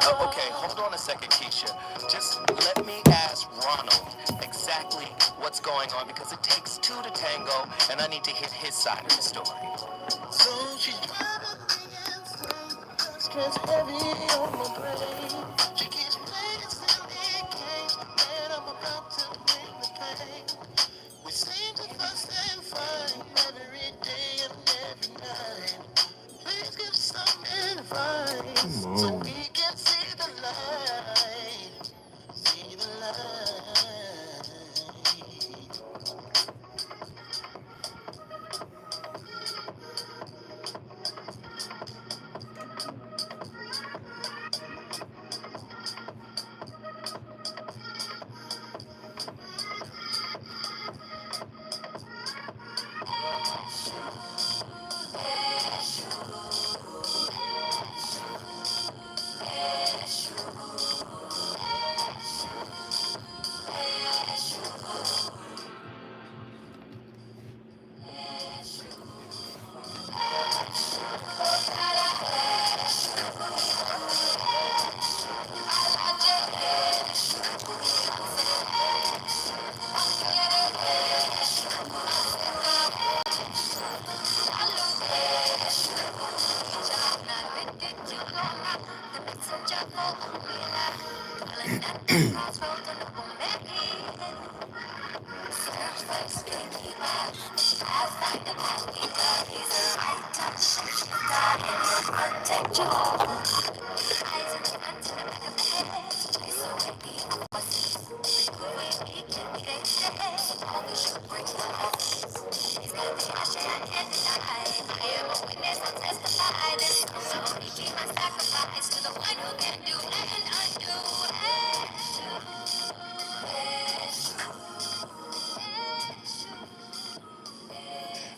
Okay, hold on a second, Keisha. Just let me ask Ronald exactly what's going on because it takes two to tango, and I need to hear his side of the story. So she's driving me insane, stress heavy on my brain. She keeps playing silly games, and I'm about to bring the pain. We seem to fuss and fight every day and every night. Please give some advice so we can see the light. See the light.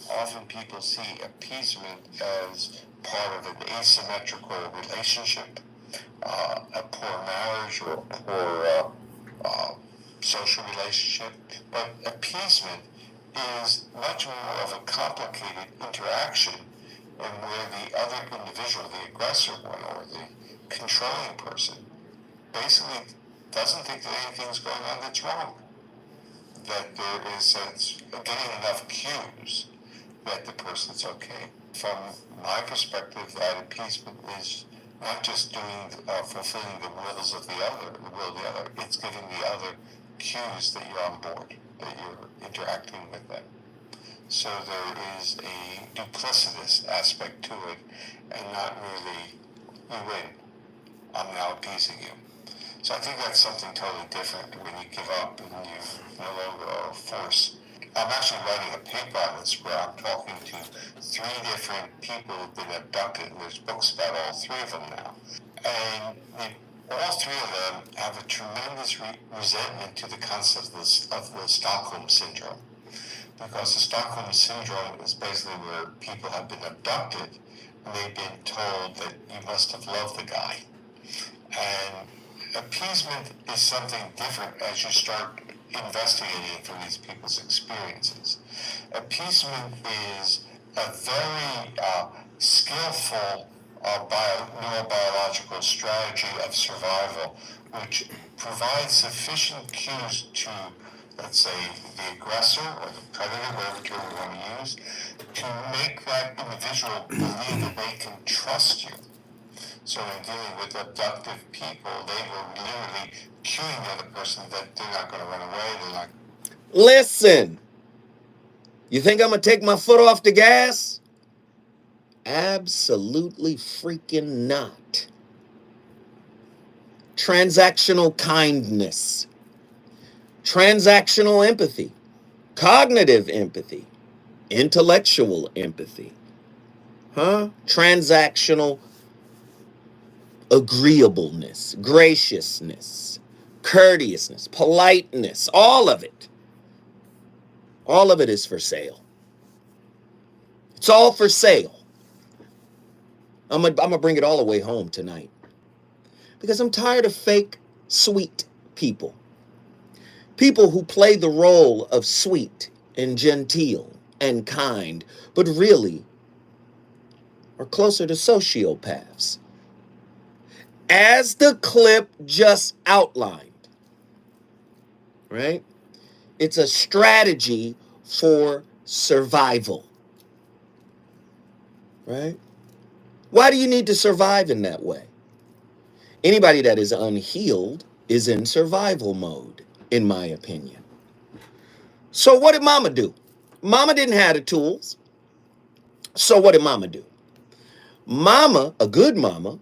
Often people see appeasement as part of an asymmetrical relationship, a poor marriage or a poor social relationship. But appeasement is much more of a complicated interaction, and where the other individual, the aggressor one or the controlling person, basically doesn't think that anything's going on that's wrong. That there is getting enough cues that the person's okay. From my perspective, that appeasement is not just fulfilling the wills of the other, it's giving the other cues that you're on board, that you're interacting with them. So there is a duplicitous aspect to it, and not really, you win, I'm now appeasing you. So I think that's something totally different when you give up and you no longer are a force. I'm actually writing a paper on this where I'm talking to 3 different people who've been abducted, and there's books about all 3 of them now. And all 3 of them have a tremendous resentment to the concept of the Stockholm Syndrome. Because the Stockholm Syndrome is basically where people have been abducted and they've been told that you must have loved the guy. And appeasement is something different as you start investigating from these people's experiences. Appeasement is a very skillful neurobiological strategy of survival, which provides sufficient cues to, let's say, the aggressor or the predator, whatever term we want to use, to make that individual believe that they can trust you. So in dealing with abductive people, they were literally cueing the other person that they're not going to run away. They're not. Listen, you think I'm going to take my foot off the gas? Absolutely freaking not. Transactional kindness, transactional empathy, cognitive empathy, intellectual empathy, transactional agreeableness, graciousness, courteousness, politeness, all of it. All of it is for sale. It's all for sale. I'm gonna bring it all the way home tonight. Because I'm tired of fake, sweet people. People who play the role of sweet and genteel and kind, but really are closer to sociopaths. as the clip just outlined, right? It's a strategy for survival, right? Why do you need to survive in that way? Anybody that is unhealed is in survival mode, in my opinion. So what did mama do? Mama didn't have the tools. So what did mama do? Mama, a good mama,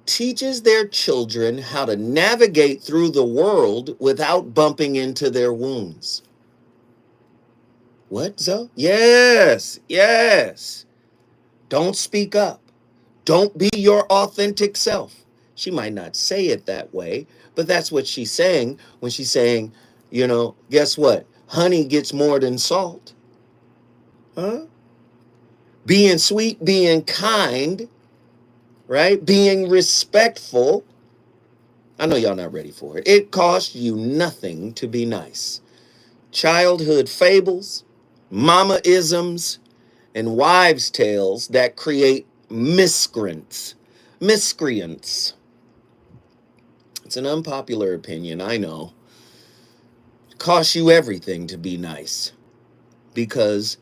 teaches their children how to navigate through the world without bumping into their wounds. What, Zoe? Yes, yes. Don't speak up. Don't be your authentic self. She might not say it that way, but that's what she's saying when she's saying, guess what? Honey gets more than salt. Huh? Being sweet, being kind, right? Being respectful. I know y'all not ready for it. It costs you nothing to be nice. Childhood fables, mama-isms, and wives' tales that create miscreants. It's an unpopular opinion, I know. It costs you everything to be nice because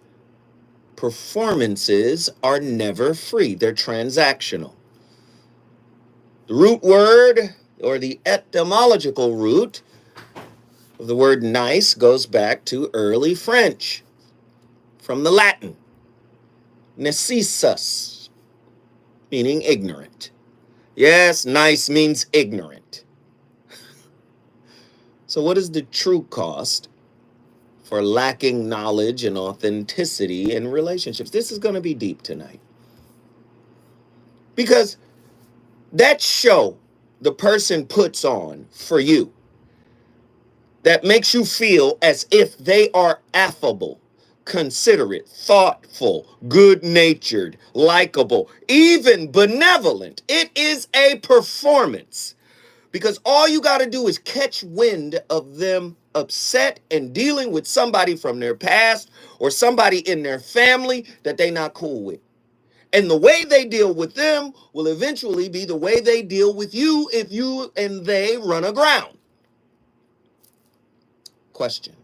performances are never free. They're transactional. The root word, or the etymological root of the word nice, goes back to early French from the Latin, necessus, meaning ignorant. Yes, nice means ignorant. So what is the true cost for lacking knowledge and authenticity in relationships? This is going to be deep tonight. Because that show the person puts on for you that makes you feel as if they are affable, considerate, thoughtful, good-natured, likable, even benevolent. It is a performance. Because all you got to do is catch wind of them upset and dealing with somebody from their past or somebody in their family that they not cool with. And the way they deal with them will eventually be the way they deal with you if you and they run aground. Question.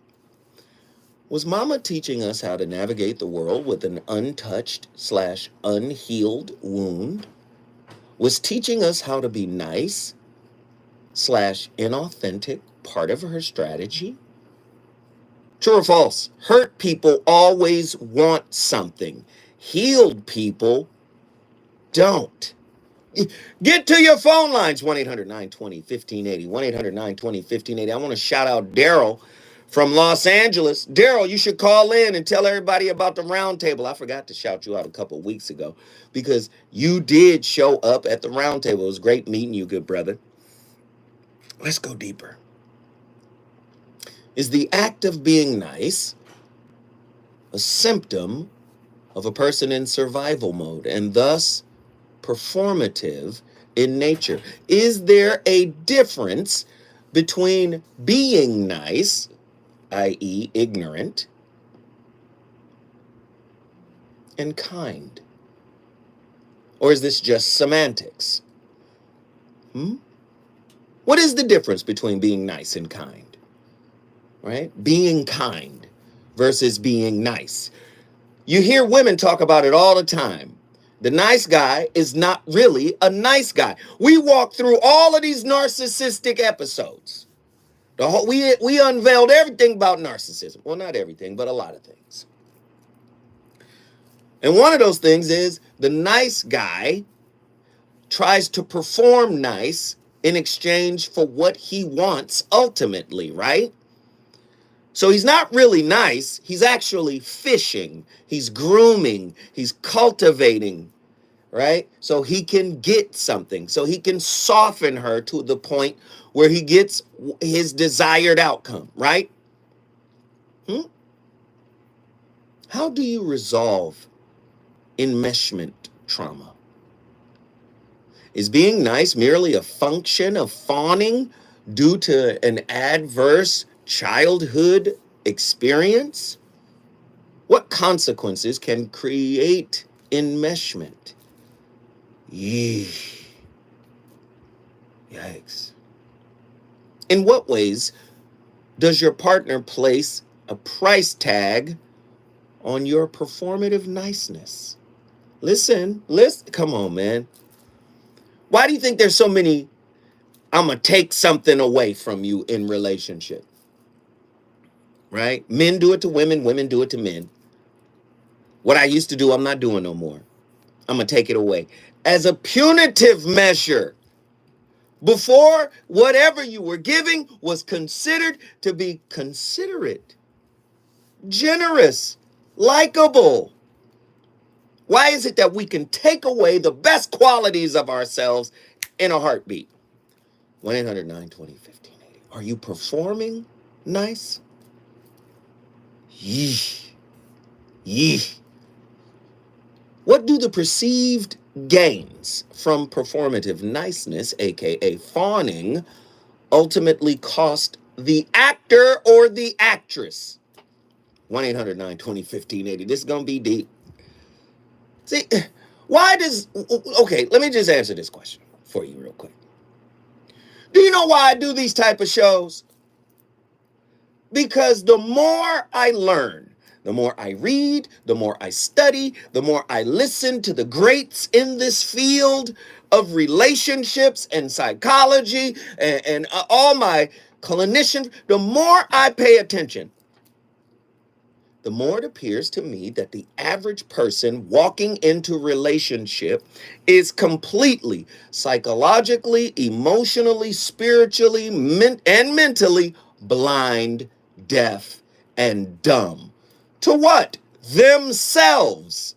Was mama teaching us how to navigate the world with an untouched/unhealed wound? Was teaching us how to be nice/inauthentic part of her strategy? True or false? Hurt people always want something. Healed people don't. Get to your phone lines, 1-800-920-1580, 1-800-920-1580. I want to shout out Daryl from Los Angeles. Daryl, you should call in and tell everybody about the round table. I forgot to shout you out a couple weeks ago because you did show up at the round table. It was great meeting you, good brother. Let's go deeper. Is the act of being nice a symptom of a person in survival mode and thus performative in nature? Is there a difference between being nice, i.e., ignorant, and kind? Or is this just semantics? What is the difference between being nice and kind? Right? Being kind versus being nice. You hear women talk about it all the time. The nice guy is not really a nice guy. We walk through all of these narcissistic episodes. We unveiled everything about narcissism. Well, not everything, but a lot of things. And one of those things is the nice guy tries to perform nice in exchange for what he wants ultimately, right? So he's not really nice. He's actually fishing. He's grooming. He's cultivating, right? So he can get something. So he can soften her to the point where he gets his desired outcome, right? How do you resolve enmeshment trauma? Is being nice merely a function of fawning due to an adverse childhood experience? What consequences can create enmeshment? Yikes. In what ways does your partner place a price tag on your performative niceness? Listen, come on, man. Why do you think there's so many I'm going to take something away from you in relationship? Right? Men do it to women, women do it to men. What I used to do, I'm not doing no more. I'm going to take it away. As a punitive measure. Before, whatever you were giving was considered to be considerate, generous, likable. Why is it that we can take away the best qualities of ourselves in a heartbeat? 1-800-920-1580. Are you performing nice? Yee. Yee. What do the perceived gains from performative niceness, aka fawning, ultimately cost the actor or the actress? 1-800-920-1580. This is going to be deep. See, okay, let me just answer this question for you real quick. Do you know why I do these type of shows? Because the more I learn, the more I read, the more I study, the more I listen to the greats in this field of relationships and psychology and all my clinicians, the more I pay attention, the more it appears to me that the average person walking into relationship is completely psychologically, emotionally, spiritually, and mentally blind, deaf, and dumb. To what? Themselves.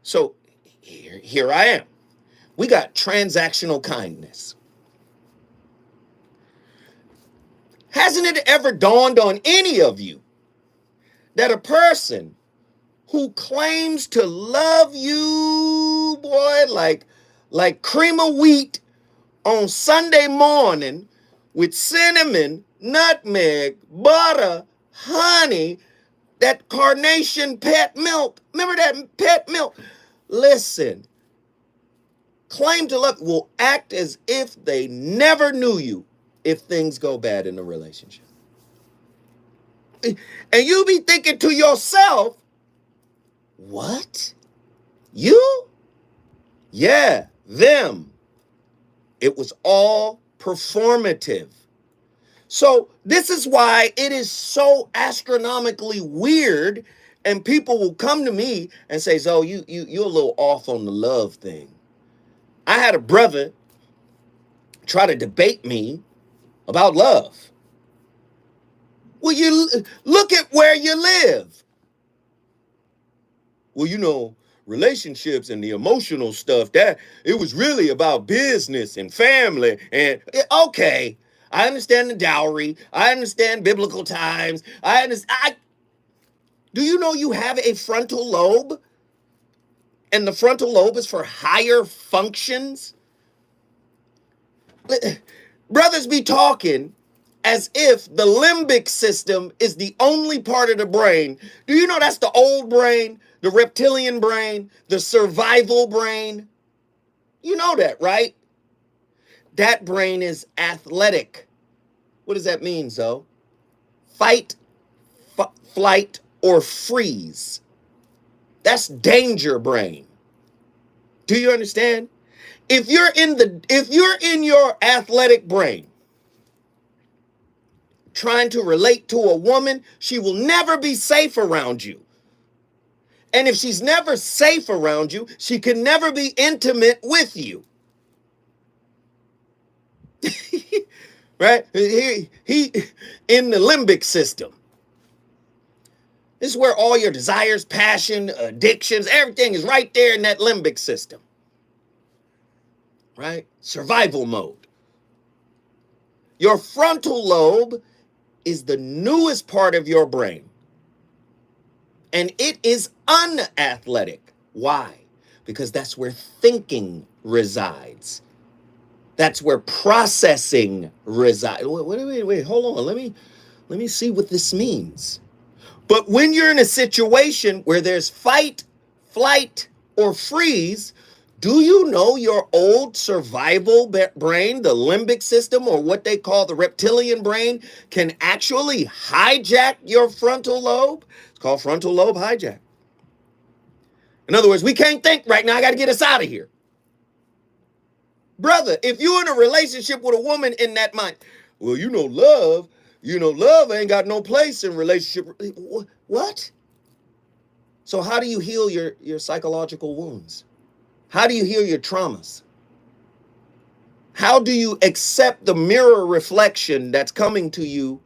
So here I am. We got transactional kindness. Hasn't it ever dawned on any of you that a person who claims to love you, boy, like cream of wheat on Sunday morning with cinnamon, nutmeg, butter, honey, that carnation pet milk, remember that pet milk? Listen, claim to love will act as if they never knew you if things go bad in a relationship. And you be thinking to yourself, what? You? Yeah, them. It was all performative. So this is why it is so astronomically weird, and people will come to me and say, "Zo, you're a little off on the love thing." I had a brother try to debate me about love. Well, you look at where you live. Well, relationships and the emotional stuff, that it was really about business and family. And okay, I understand the dowry. I understand biblical times. Do you know you have a frontal lobe? And the frontal lobe is for higher functions? Brothers be talking as if the limbic system is the only part of the brain. Do you know that's the old brain, the reptilian brain, the survival brain? You know that, right? That brain is athletic. What does that mean, Zo? Fight, flight, or freeze. That's danger brain. Do you understand? If you're in your athletic brain, trying to relate to a woman, she will never be safe around you. And if she's never safe around you, she can never be intimate with you. Right? He in the limbic system. This is where all your desires, passion, addictions, everything is right there in that limbic system. Right? Survival mode. Your frontal lobe is the newest part of your brain. And it is unathletic. Why? Because that's where thinking resides. That's where processing resides. Wait, hold on. Let me see what this means. But when you're in a situation where there's fight, flight, or freeze, Do you know your old survival brain, the limbic system, or what they call the reptilian brain, can actually hijack your frontal lobe? It's called frontal lobe hijack. In other words, we can't think right now. I got to get us out of here. Brother, if you're in a relationship with a woman in that mind, well, love ain't got no place in relationship. What? So how do you heal your psychological wounds? How do you heal your traumas? How do you accept the mirror reflection that's coming to you,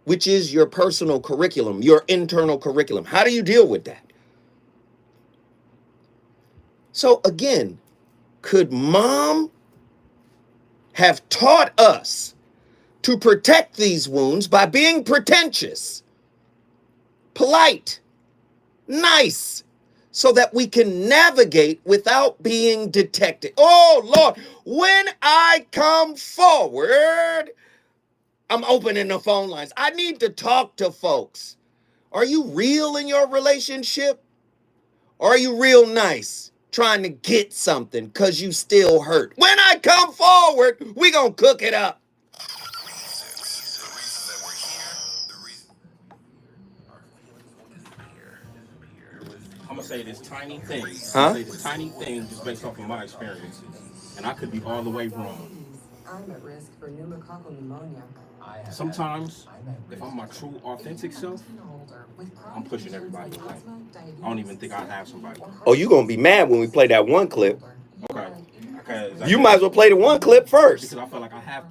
which is your personal curriculum, your internal curriculum? How do you deal with that? So again, could mom have taught us to protect these wounds by being pretentious, polite, nice, so that we can navigate without being detected? Oh, Lord, when I come forward, I'm opening the phone lines. I need to talk to folks. Are you real in your relationship? Or are you real nice, trying to get something because you still hurt? When I come forward, we gonna cook it up. I'm gonna say this tiny thing. Huh? I'm gonna say this tiny thing just based off of my experiences, and I could be all the way wrong. I'm at risk for pneumococcal pneumonia. Sometimes, if I'm my true, authentic self, I'm pushing everybody away. I don't even think I have somebody. Oh, you gonna be mad when we play that one clip. Okay. You might as well play the one clip first. Because I feel like I have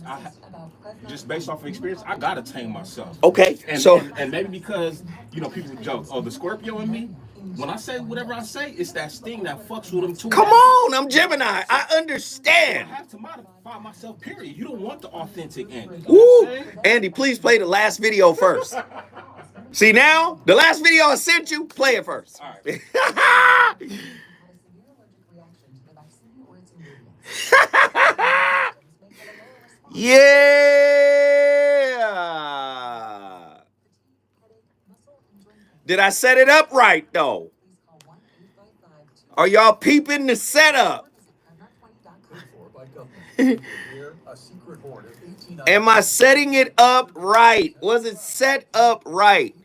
just based off of experience, I gotta tame myself. Okay, and maybe because people joke, oh, the Scorpio in me. When I say whatever I say, it's that sting that fucks with them too. Come on, I'm Gemini. I understand. I have to modify myself, period. You don't want the authentic Andy. Woo! Andy, please play the last video first. See now? The last video I sent you, play it first. All right. Yeah. Did I set it up right, though? Are y'all peeping the setup? Am I setting it up right? Was it set up right?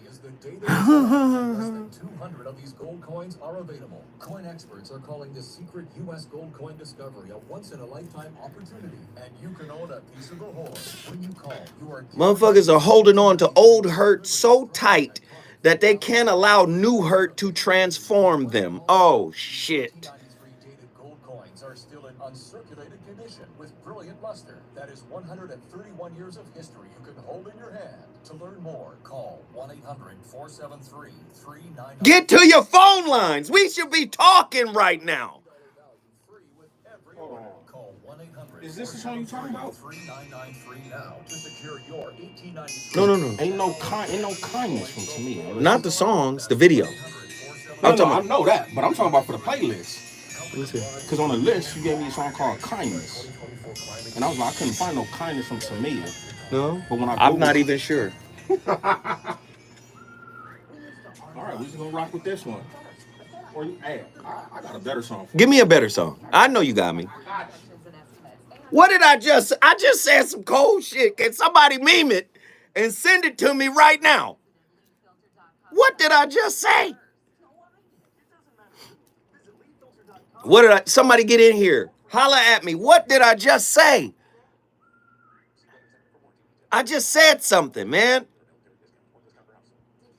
Less than 200 of these gold coins are available. Coin experts are calling this secret U.S. gold coin discovery a once-in-a-lifetime opportunity, and you can own a piece of the horse. When you call, you are... Motherfuckers are holding on to old hurt so tight that they can't allow new hurt to transform them. Oh, shit. 1893 dated gold coins are still in uncirculated condition with brilliant luster. That is 131 years of history you can hold in your hand. To learn more, call 1-800-473-3999. Get to your phone lines. We should be talking right now. Hold on. Call 1-800. Is this the song you talking about? 3993 now to secure your 1893. No. Ain't no kindness from to me. Not the songs, the video. I know that, but I'm talking about for the playlist. Because on the list, you gave me a song called Kindness. And I was like, I couldn't find no kindness from Tamia. No, But when I'm not even sure. All right, we're just going to rock with this one. Or, hey, I got a better song for Give me a better song. I know you got me. What did I just said some cold shit. Can somebody meme it and send it to me right now? What did I just say? Somebody get in here. Holla at me. What did I just say? I just said something, man. Did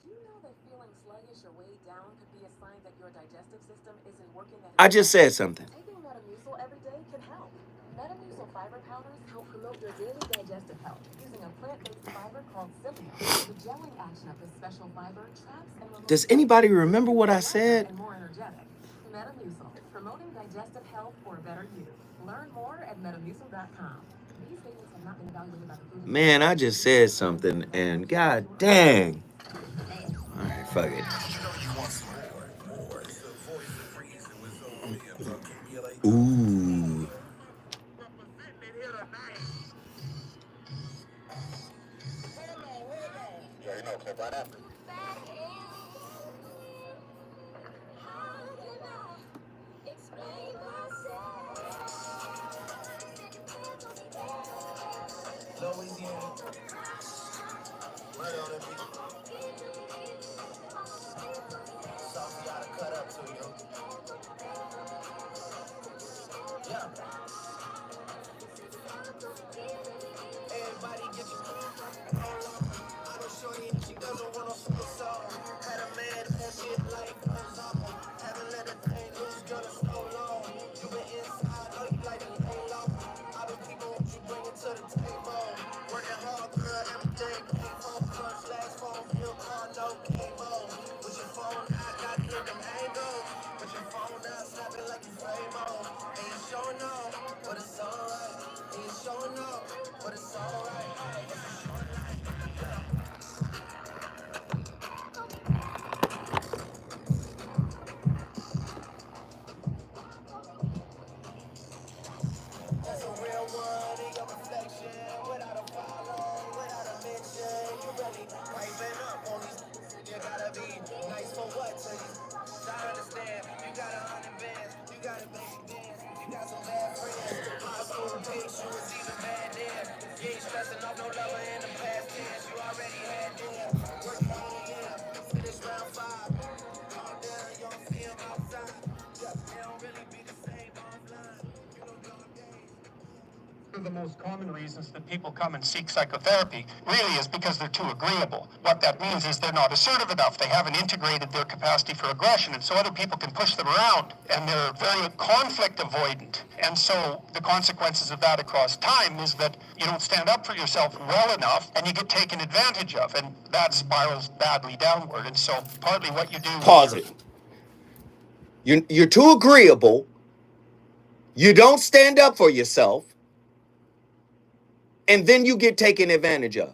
you know that feeling sluggish or weighed down could be a sign that your digestive system isn't working at I just said something. Taking Metamucil every day can help. Metamucil fiber powders help promote your daily digestive health using a plant-based fiber called Selfless. The gelling action of this special fiber traps and removes... Does anybody remember what I said? ...and more energetic. Metamucil, promoting digestive health for a better you. Learn more at metamucil.com. These statements have not been evaluated by the food... Man, I just said something and god dang. All right, fuck it. Ooh. Everybody get your I know shorty and she doesn't want no slow song. Had a man that shit like goes on. Haven't let a thing loose, girl, it's so long. You been inside, know you like to lay low. I've been keeping what you bringing to the table. Working hard, girl, every day. Pay phone, crunch, last phone, bill, car, no cable. With your phone out, got to get them angles. With your phone out, snapping like you frame on. And you showing off, but it's alright. And you showing off, but it's alright. That's a real one in your reflection. Without a follow, without a mention. You really piping up on these. You gotta be nice for what to these. I understand. You got 100 bands. You got a big dance. You got some bad friends. High school days, you was even bad then. You ain't stressing off no lover in the past tense. You already had them. Working on it, yeah. Finish round 5. Calm down, you don't see 'em outside. Yeah, they don't really be the same offline. You know, dog days. One of the most common reasons that people come and seek psychotherapy really is because they're too agreeable. What that means is they're not assertive enough. They haven't integrated their capacity for aggression, and so other people can push them around, and they're very conflict avoidant. And so the consequences of that across time is that you don't stand up for yourself well enough, and you get taken advantage of, and that spirals badly downward. And so partly what you do... Pause it. You're too agreeable. You don't stand up for yourself. And then you get taken advantage of.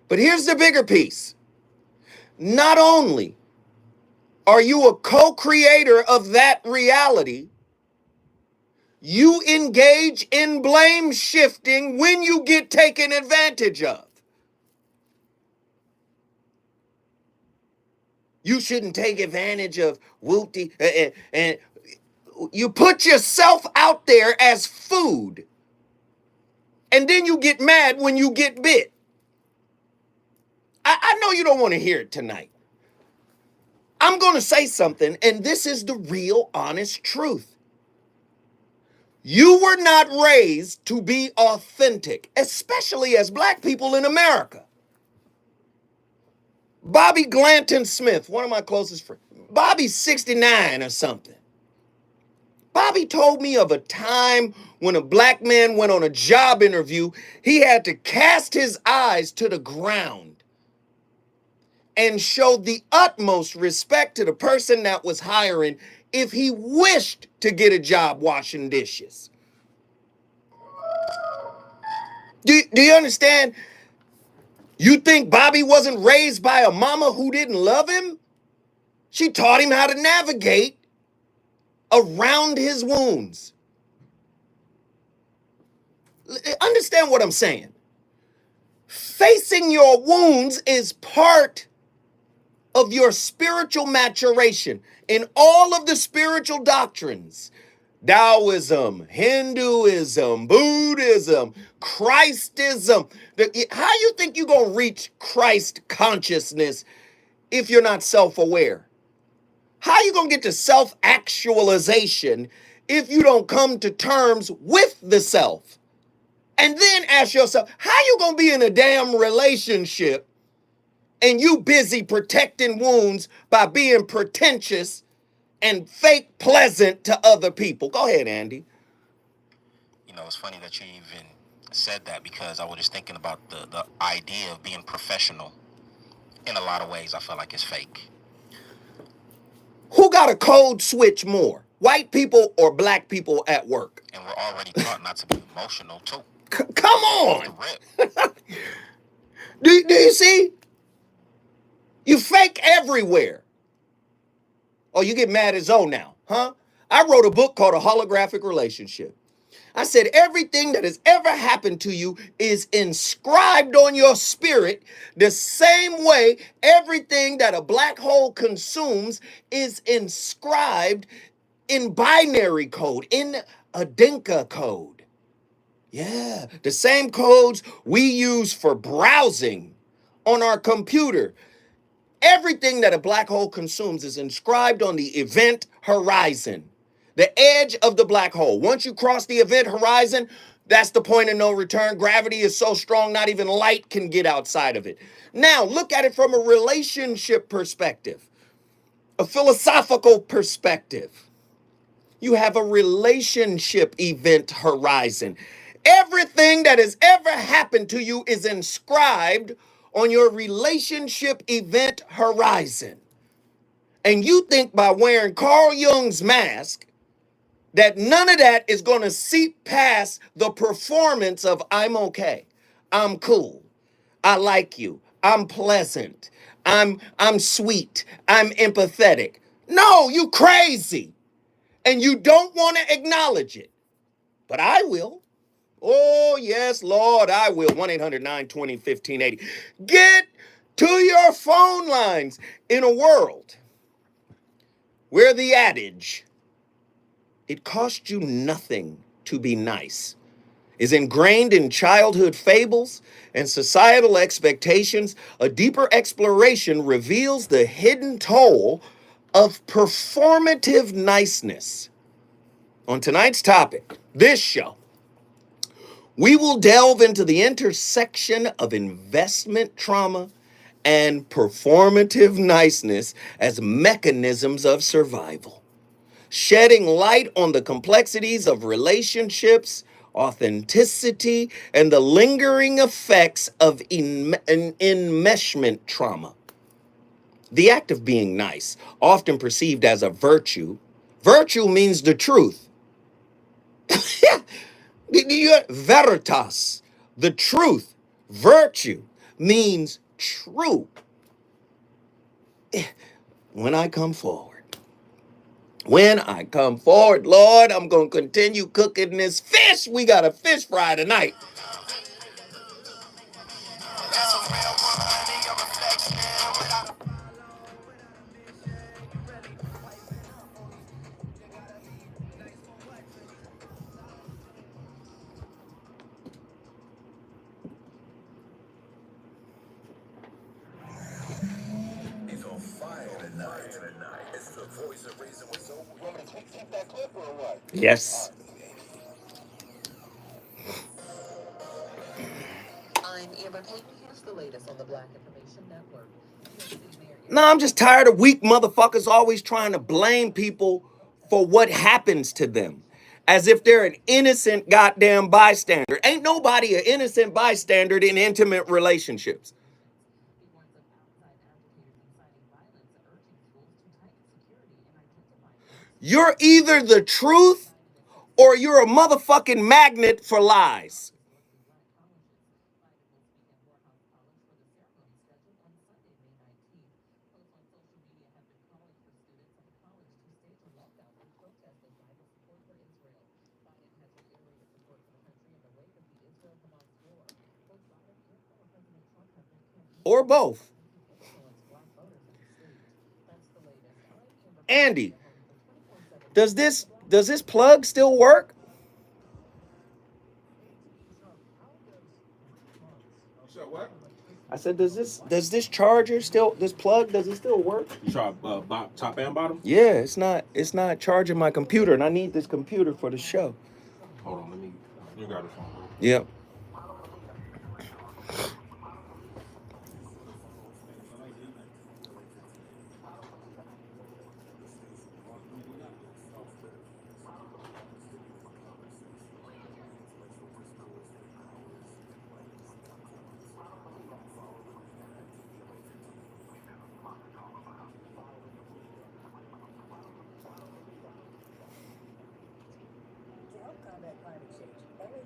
But here's the bigger piece. Not only are you a co-creator of that reality, you engage in blame shifting when you get taken advantage of. You shouldn't take advantage of Wooty. And you put yourself out there as food. And then you get mad when you get bit. I know you don't want to hear it tonight. I'm going to say something, and this is the real, honest truth. You were not raised to be authentic, especially as black people in America. Bobby Glanton Smith, one of my closest friends. Bobby's 69 or something. Bobby told me of a time when a black man went on a job interview, he had to cast his eyes to the ground and show the utmost respect to the person that was hiring if he wished to get a job washing dishes. Do you understand? You think Bobby wasn't raised by a mama who didn't love him? She taught him how to navigate around his wounds. Understand what I'm saying? Facing your wounds is part of your spiritual maturation in all of the spiritual doctrines. Taoism, Hinduism, Buddhism, Christism. How you think you're going to reach Christ consciousness if you're not self-aware? How you going to get to self-actualization if you don't come to terms with the self? And then ask yourself, how you going to be in a damn relationship and you busy protecting wounds by being pretentious and fake pleasant to other people? Go ahead, Andy. You know, it's funny that you even said that, because I was just thinking about the idea of being professional. In a lot of ways, I feel like it's fake. Who got a code switch more? White people or black people at work? And we're already taught not to be emotional, too. Come on. Do you see? You fake everywhere. Oh, you get mad at Zoe now, huh? I wrote a book called A Holographic Relationship. I said everything that has ever happened to you is inscribed on your spirit the same way everything that a black hole consumes is inscribed in binary code, in a Dinka code. Yeah, the same codes we use for browsing on our computer. Everything that a black hole consumes is inscribed on the event horizon. The edge of the black hole. Once you cross the event horizon, that's the point of no return. Gravity is so strong, not even light can get outside of it. Now, look at it from a relationship perspective, a philosophical perspective. You have a relationship event horizon. Everything that has ever happened to you is inscribed on your relationship event horizon. And you think by wearing Carl Jung's mask that none of that is going to seep past the performance of I'm okay, I'm cool, I like you, I'm pleasant, I'm sweet, I'm empathetic. No, you crazy. And you don't want to acknowledge it. But I will. Oh, yes, Lord, I will. 1-800-920-1580. Get to your phone lines in a world where the adage, it costs you nothing to be nice, is ingrained in childhood fables and societal expectations. A deeper exploration reveals the hidden toll of performative niceness. On tonight's topic, this show, we will delve into the intersection of investment trauma and performative niceness as mechanisms of survival, shedding light on the complexities of relationships, authenticity, and the lingering effects of enmeshment trauma. The act of being nice, often perceived as a virtue, virtue means the truth. Veritas, the truth, virtue means true. When I come forward, Lord, I'm going to continue cooking this fish. We got a fish fry tonight. It's on fire tonight. It's the voice of reason with so. You want me to keep that clip or what? Yes. I'm Amber Payton. Here's the latest on the Black Information Network. No, I'm just tired of weak motherfuckers always trying to blame people for what happens to them, as if they're an innocent goddamn bystander. Ain't nobody an innocent bystander in intimate relationships. You're either the truth or you're a motherfucking magnet for lies. Or both. Andy, does this plug still work? So what? I said, does this charger still, this plug, does it still work? You try top and bottom? Yeah, it's not charging my computer, and I need this computer for the show. Hold on, you got it. Yep.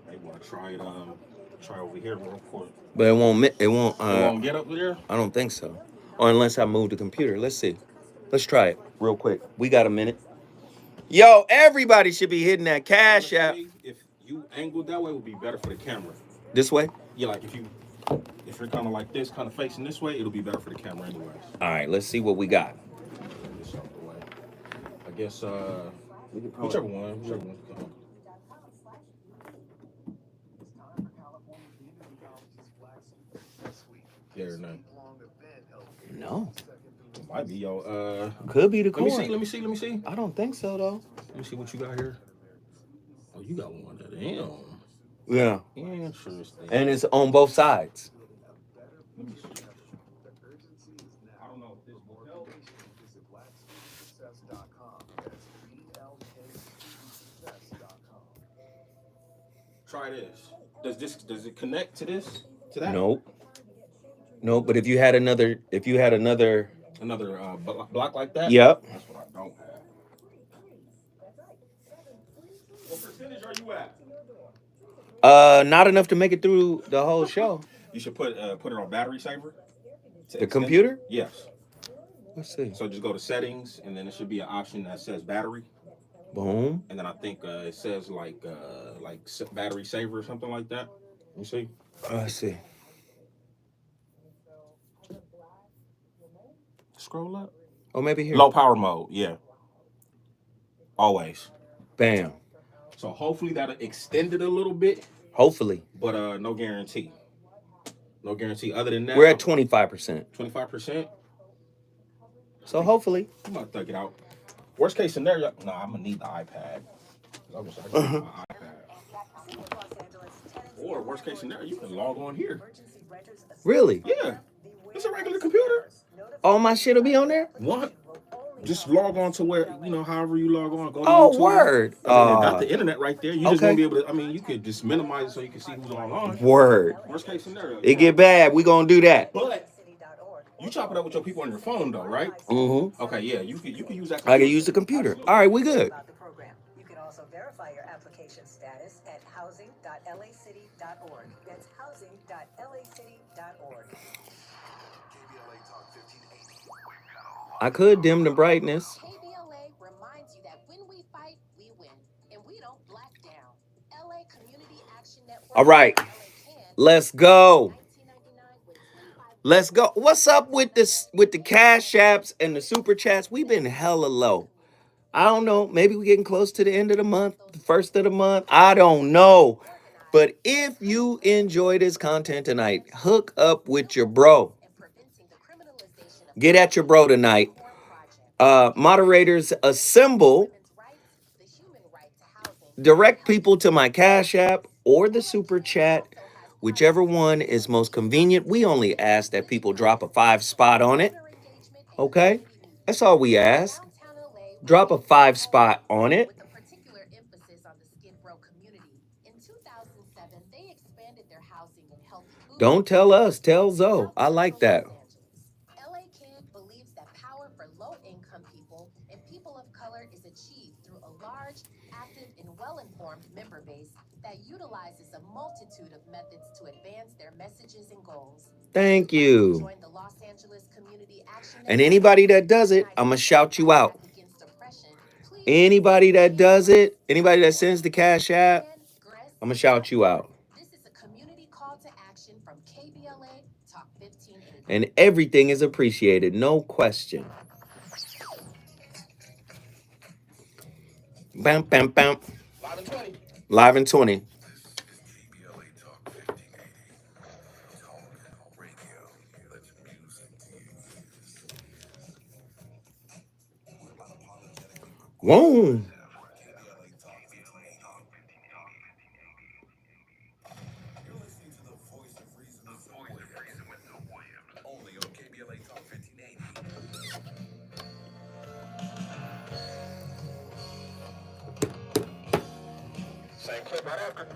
They want to try over here real quick. But it won't It won't get up there? I don't think so. Or unless I move the computer. Let's see. Let's try it real quick. We got a minute. Yo, everybody should be hitting that cash app. If you angled that way, it would be better for the camera. This way? Yeah, like if you're kind of like this, kind of facing this way, it'll be better for the camera anyways. All right, let's see what we got. Get this out the way. I guess whichever one. Yeah, or none. No. Might be yo. Could be the Let me coin. see. Let me see. Let me see. I don't think so though. Let me see what you got here. Oh, you got one of them. Yeah. Interesting. And it's on both sides. Let me see. I don't know if this will help. Try this. Does it connect to this? To that? Nope. Nope. But if you had another block like that? Yep. That's what I don't have. What percentage are you at? Not enough to make it through the whole show. You should put it on battery saver. The computer? Yes. Let's see. So just go to settings, and then there should be an option that says battery. Boom. And then I think it says like battery saver or something like that. You see? Let's see. Scroll up. Oh, maybe here. Low power mode. Yeah. Always. Bam. So hopefully that'll extend it a little bit. Hopefully. But no guarantee. No guarantee. Other than that, we're at 25%. 25%. So hopefully. I'm about to thug it out. Worst case scenario. No, I'm gonna need the iPad. I wish I could use my iPad. Or worst case scenario, you can log on here. Really? Yeah. It's a regular computer. All my shit will be on there? What? Just log on to where, however you log on. Go to Oh, YouTube. word. Got the internet right there. You just okay. won't be able to, you could just minimize it so you can see who's online. Word. Worst case scenario. It get bad. We gonna do that. But you chop it up with your people on your phone though, right? Mm-hmm. Okay, yeah. You can use that computer. I can use the computer. All right, we good. You can also verify your application status at housing.lacity.org. That's housing.lacity.org. I could dim the brightness. KBLA reminds you that when we fight, we win, and we don't black down. LA Community Action Network. All right, let's go. Let's go. What's up with this? With the cash apps and the super chats? We've been hella low. I don't know. Maybe we're getting close to the end of the month, the first of the month. I don't know. But if you enjoy this content tonight, hook up with your bro. Get at your bro tonight. Moderators assemble. Direct people to my Cash App or the Super Chat, whichever one is most convenient. We only ask that people drop a 5 spot on it. Okay? That's all we ask. Drop a 5 spot on it. Don't tell us, tell Zoe. I like that. LA Kid believes that power for low-income people and people of color is achieved through a large, active, and well-informed member base that utilizes a multitude of methods to advance their messages and goals. Thank you. Join the Los Angeles Community Action And anybody that does it, I'm going to shout you out. Anybody that does it, anybody that sends the Cash App, I'm going to shout you out. And everything is appreciated, no question. Bam, bam, bam. Live in 20. Live in 20. Whoa. Same clip right after.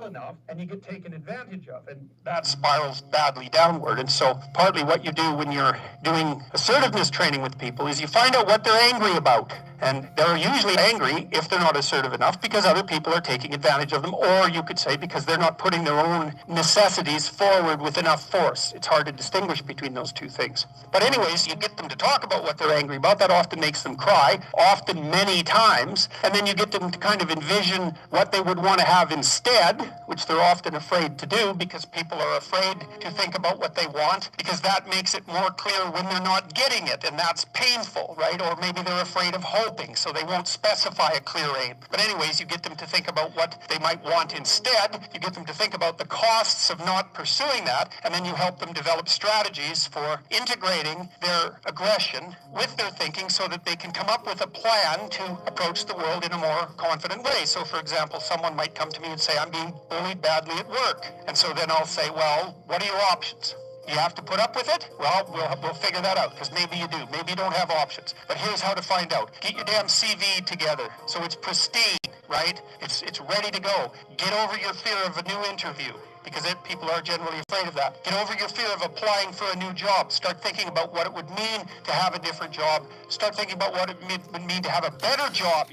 enough and you get taken advantage of, and that spirals badly downward. And so partly what you do when you're doing assertiveness training with people is you find out what they're angry about. And they're usually angry if they're not assertive enough because other people are taking advantage of them, or you could say because they're not putting their own necessities forward with enough force. It's hard to distinguish between those two things. But anyways, you get them to talk about what they're angry about. That often makes them cry, often many times. And then you get them to kind of envision what they would want to have instead, which they're often afraid to do because people are afraid to think about what they want, because that makes it more clear when they're not getting it, and that's painful, right? Or maybe they're afraid of hoping, so they won't specify a clear aim. But anyways, you get them to think about what they might want instead. You get them to think about the costs of not pursuing that, and then you help them develop strategies for integrating their aggression with their thinking so that they can come up with a plan to approach the world in a more confident way. So for example, someone might come to me and say, I'm being bullied badly at work. And so then I'll say, well, what are your options? You have to put up with it? Well, we'll figure that out, because maybe you do. Maybe you don't have options. But here's how to find out. Get your damn CV together so it's pristine, right? It's ready to go. Get over your fear of a new interview, because people are generally afraid of that. Get over your fear of applying for a new job. Start thinking about what it would mean to have a different job. Start thinking about what it would mean to have a better job.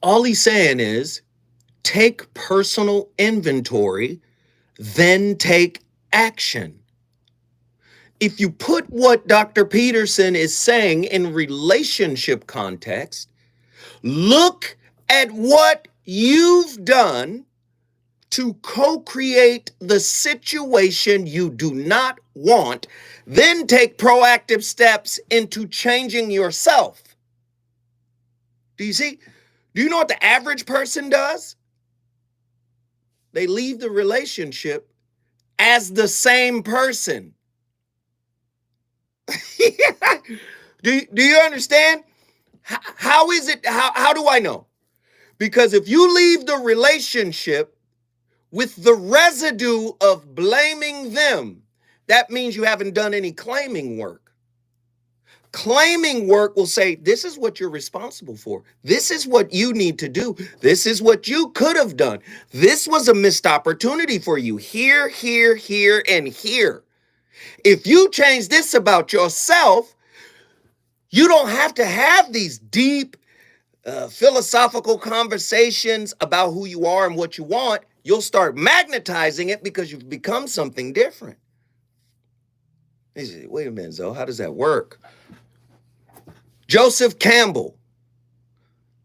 All he's saying is take personal inventory, then take action. If you put what Dr. Peterson is saying in relationship context, look at what you've done to co-create the situation you do not want, then take proactive steps into changing yourself. Do you see? Do you know what the average person does? They leave the relationship as the same person. Do you understand? How is it? How do I know? Because if you leave the relationship with the residue of blaming them, that means you haven't done any claiming work. Claiming work will say, this is what you're responsible for. This is what you need to do. This is what you could have done. This was a missed opportunity for you here, here, here, and here. If you change this about yourself, you don't have to have these deep philosophical conversations about who you are and what you want. You'll start magnetizing it because you've become something different. Wait a minute, Zoe, how does that work? Joseph Campbell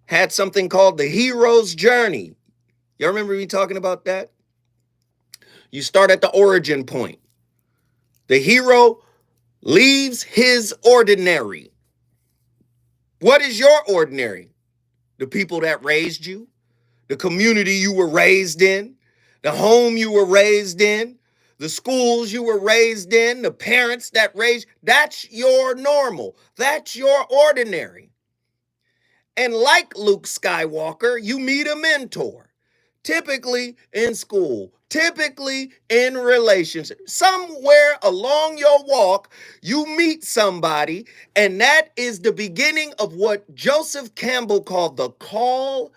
had something called the hero's journey. Y'all remember me talking about that? You start at the origin point. The hero leaves his ordinary. What is your ordinary? The people that raised you, the community you were raised in, the home you were raised in, the schools you were raised in, the parents that raised, that's your normal. That's your ordinary. And like Luke Skywalker, you meet a mentor, typically in school, typically in relationships. Somewhere along your walk, you meet somebody, and that is the beginning of what Joseph Campbell called the call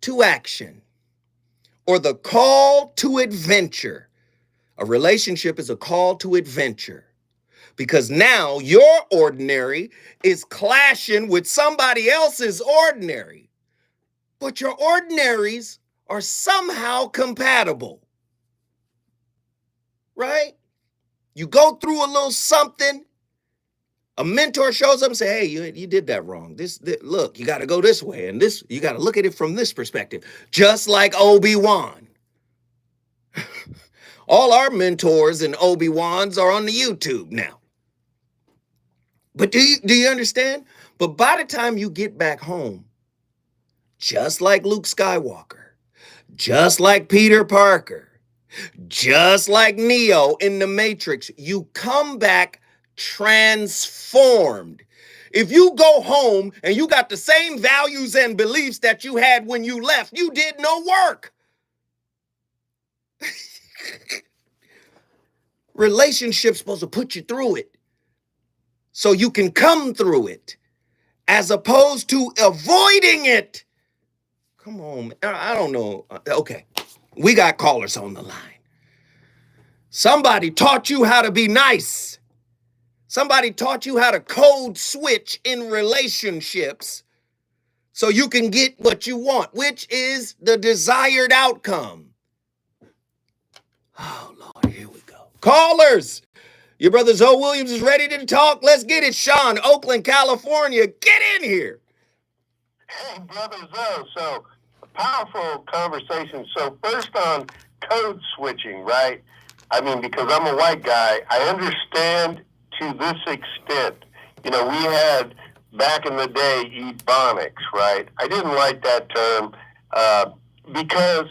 to action, or the call to adventure. A relationship is a call to adventure, because now your ordinary is clashing with somebody else's ordinary. But your ordinaries are somehow compatible, right? You go through a little something, a mentor shows up and say, hey, you did that wrong. This look, you got to go this way, and this, you got to look at it from this perspective. Just like Obi-Wan. All our mentors and Obi-Wans are on the YouTube now. But do you understand? But by the time you get back home, just like Luke Skywalker, just like Peter Parker, just like Neo in the Matrix, you come back transformed. If you go home and you got the same values and beliefs that you had when you left, you did no work. Relationship's supposed to put you through it so you can come through it, as opposed to avoiding it. Come on, I don't know. Okay. We got callers on the line. Somebody taught you how to be nice. Somebody taught you how to code switch in relationships so you can get what you want, which is the desired outcome. Oh, Lord, here we go. Callers! Your brother Zoe Williams is ready to talk. Let's get it. Sean, Oakland, California. Get in here. Hey, brother Zoe. So, powerful conversation. So, first on code switching, right? I mean, because I'm a white guy, I understand to this extent. You know, we had back in the day ebonics, right? I didn't like that term because,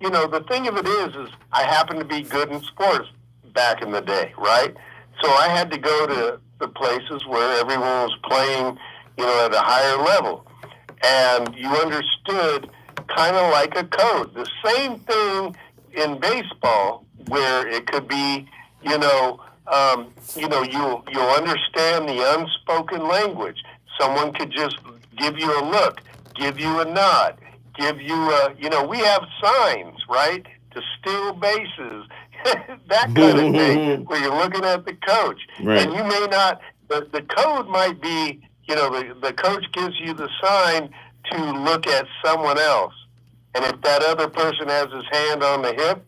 you know, the thing of it is I happen to be good in sports back in the day, right? So I had to go to the places where everyone was playing, you know, at a higher level. And you understood kind of like a code. The same thing in baseball where it could be, you'll understand the unspoken language. Someone could just give you a look, give you a nod, give you we have signs, right? To steal bases, that kind of thing, where you're looking at the coach. Right. And you may not, the code might be, the coach gives you the sign to look at someone else. And if that other person has his hand on the hip,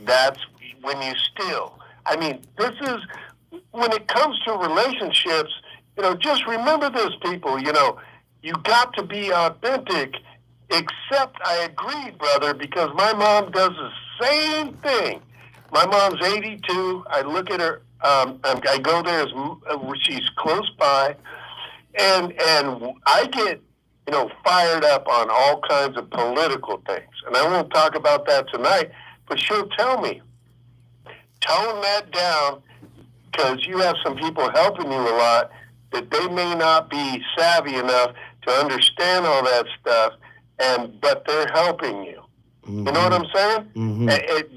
that's when you steal. I mean, this is, when it comes to relationships, just remember this, people, you got to be authentic, except I agree, brother, because my mom does the same thing. My mom's 82. I look at her, I go there she's close by, and I get, fired up on all kinds of political things. And I won't talk about that tonight, but she'll tell me, tone that down, because you have some people helping you a lot that they may not be savvy enough to understand all that stuff, but they're helping you. Mm-hmm. You know what I'm saying? Mm-hmm.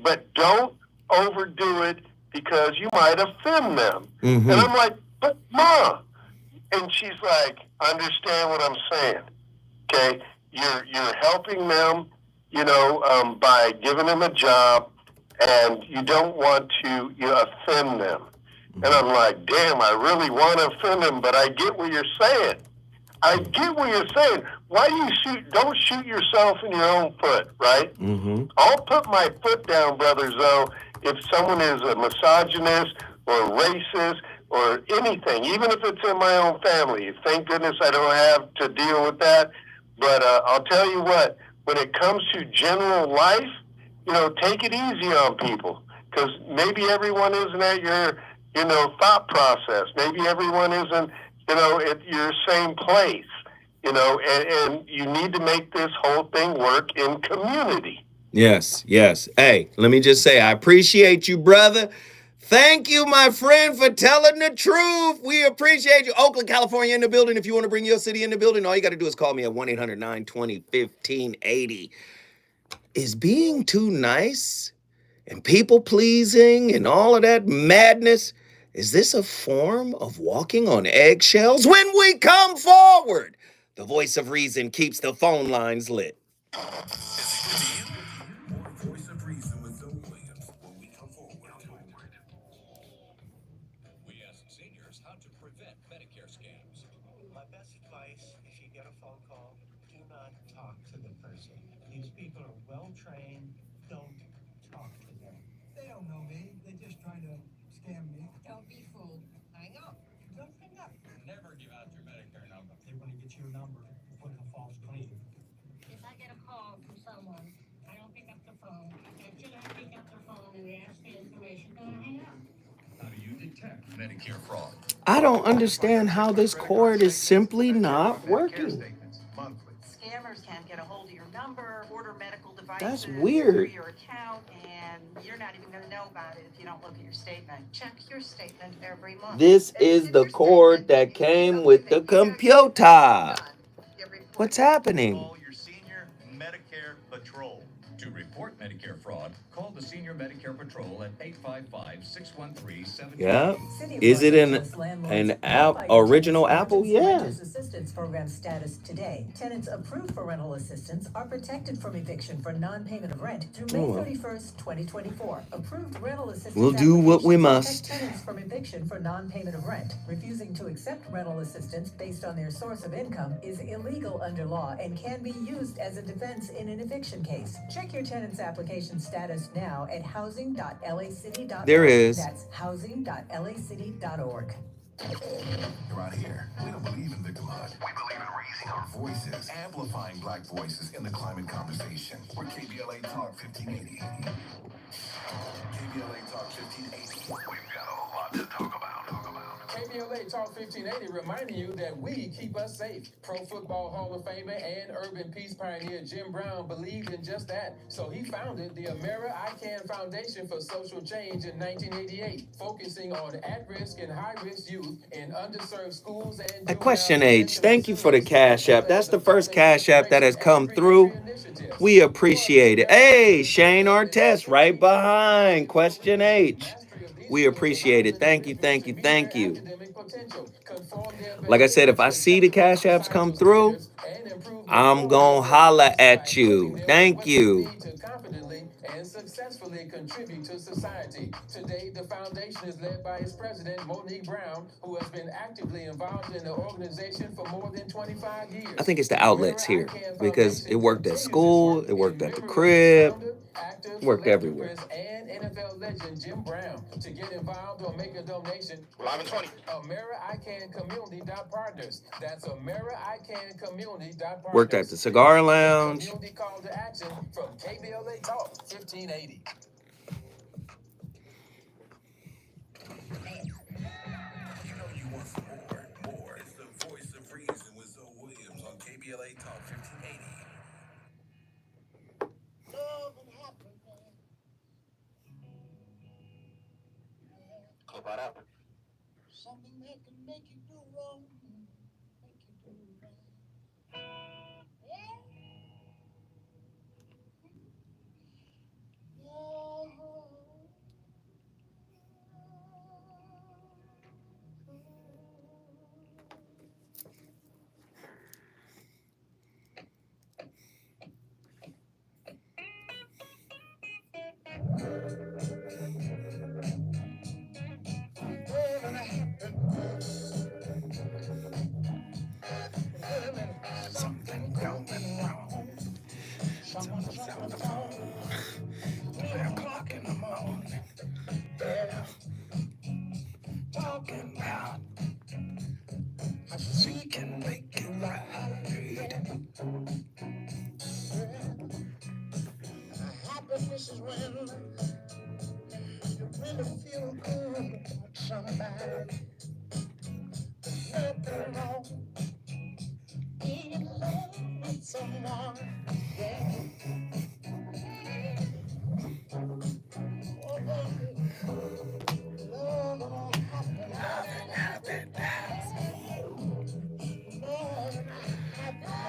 But don't overdo it because you might offend them. Mm-hmm. And I'm like, but Ma. And she's like, understand what I'm saying. Okay? You're helping them, by giving them a job, and you don't want to offend them. And I'm like, damn, I really want to offend them, but I get what you're saying. I get what you're saying. Why do you don't shoot yourself in your own foot, right? Mm-hmm. I'll put my foot down, brother Zoe, if someone is a misogynist or racist or anything, even if it's in my own family. Thank goodness I don't have to deal with that. But I'll tell you what, when it comes to general life, take it easy on people, because maybe everyone isn't at your, thought process. Maybe everyone isn't, at your same place, and you need to make this whole thing work in community. Yes. Hey, let me just say, I appreciate you, brother. Thank you, my friend, for telling the truth. We appreciate you. Oakland, California in the building. If you want to bring your city in the building, all you got to do is call me at 1-800-920-1580. Is being too nice and people-pleasing and all of that madness, is this a form of walking on eggshells? When we come forward, the voice of reason keeps the phone lines lit. Voice of Reason with Zoe Williams when we come forward. We ask seniors how to prevent Medicare scams. My best advice, if you get a phone call, do not talk to the person. These people are well trained. Don't talk to them. They don't know me. They're just trying to scam me. Don't be fooled. Hang up. Don't hang up. Never give out your Medicare number. They want to get your number and put in a false claim. If I get a call from someone, I don't pick up the phone. Until I pick up the phone and they ask the information, then I hang up. How do you detect Medicare fraud? I don't understand how this cord is simply not working. Scammers can't get a hold of your number, order medical devices. That's weird. Through your account, and you're not even going to know about it if you don't look at your statement. Check your statement every month. This is the cord that came with the computer. What's happening? Call your senior Medicare patrol. To report Medicare fraud, call Call the Senior Medicare Patrol at 855-613-1780. Yeah. City of Is Los it Angeles an landlords app qualify your original tenants' Apple? Emergency Yeah. Renters Assistance Program status today. Tenants approved for rental assistance are protected from eviction for non-payment of rent through May 31st, 2024. Approved rental assistance We'll do what we applications must. protect tenants from eviction for non-payment of rent. Refusing to accept rental assistance based on their source of income is illegal under law and can be used as a defense in an eviction case. Check your tenant's application status now at housing.lacity.org. There is. That's housing.lacity.org. Around here, we don't believe in victimhood. We believe in raising our voices, amplifying Black voices in the climate conversation. We're KBLA Talk 1580. KBLA Talk 1580. We've got a lot to talk about. KBLA Talk 1580 reminding you that we keep us safe. Pro Football Hall of Famer and urban peace pioneer Jim Brown believed in just that. So he founded the Amera ICANN Foundation for Social Change in 1988, focusing on at-risk and high-risk youth in underserved schools and At Question Age, thank you for the Cash App. That's the first Cash App that has come through. We appreciate it. Hey, Shane Artest, right behind Question H. We appreciate it. Thank you, thank you, thank you. Like I said, if I see the Cash Apps come through, I'm gonna holla at you. Thank you. And successfully contribute to society. Today, the foundation is led by its president, Monique Brown, who has been actively involved in the organization for more than 25 years. I think it's the outlets here because it worked at school, it worked at the crib, it worked everywhere. And NFL legend Jim Brown. To get involved or make a donation, Live in 20. AmeriICANCommunity.partners. That's AmeriICANCommunity.partners. Worked at the Cigar Lounge. Community call to action from KBLA Talk 1580. You know you want some more. It's the voice of reason with Zoe Williams on KBLA Talk 1580. Love and happiness. Clip out out. Something that can make you do wrong, make you do right. Yeah. Something going wrong. Someone's on the phone. 3 o'clock in the morning. Yeah. Talking about how she can make it right. Happiness is when you really feel good about somebody. Nothing wrong. Being in love with someone. Yeah.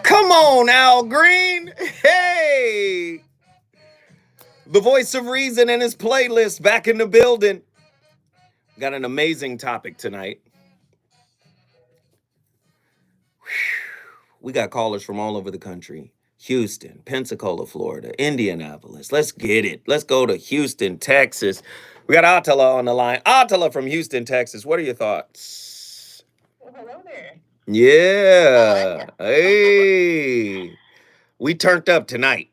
Come on, Al Green. Hey. The voice of reason and his playlist back in the building. Got an amazing topic tonight. We got callers from all over the country. Houston, Pensacola, Florida, Indianapolis. Let's get it. Let's go to Houston, Texas. We got Attila on the line. Attila from Houston, Texas. What are your thoughts? Well, hello there. Yeah. Hey. We turned up tonight.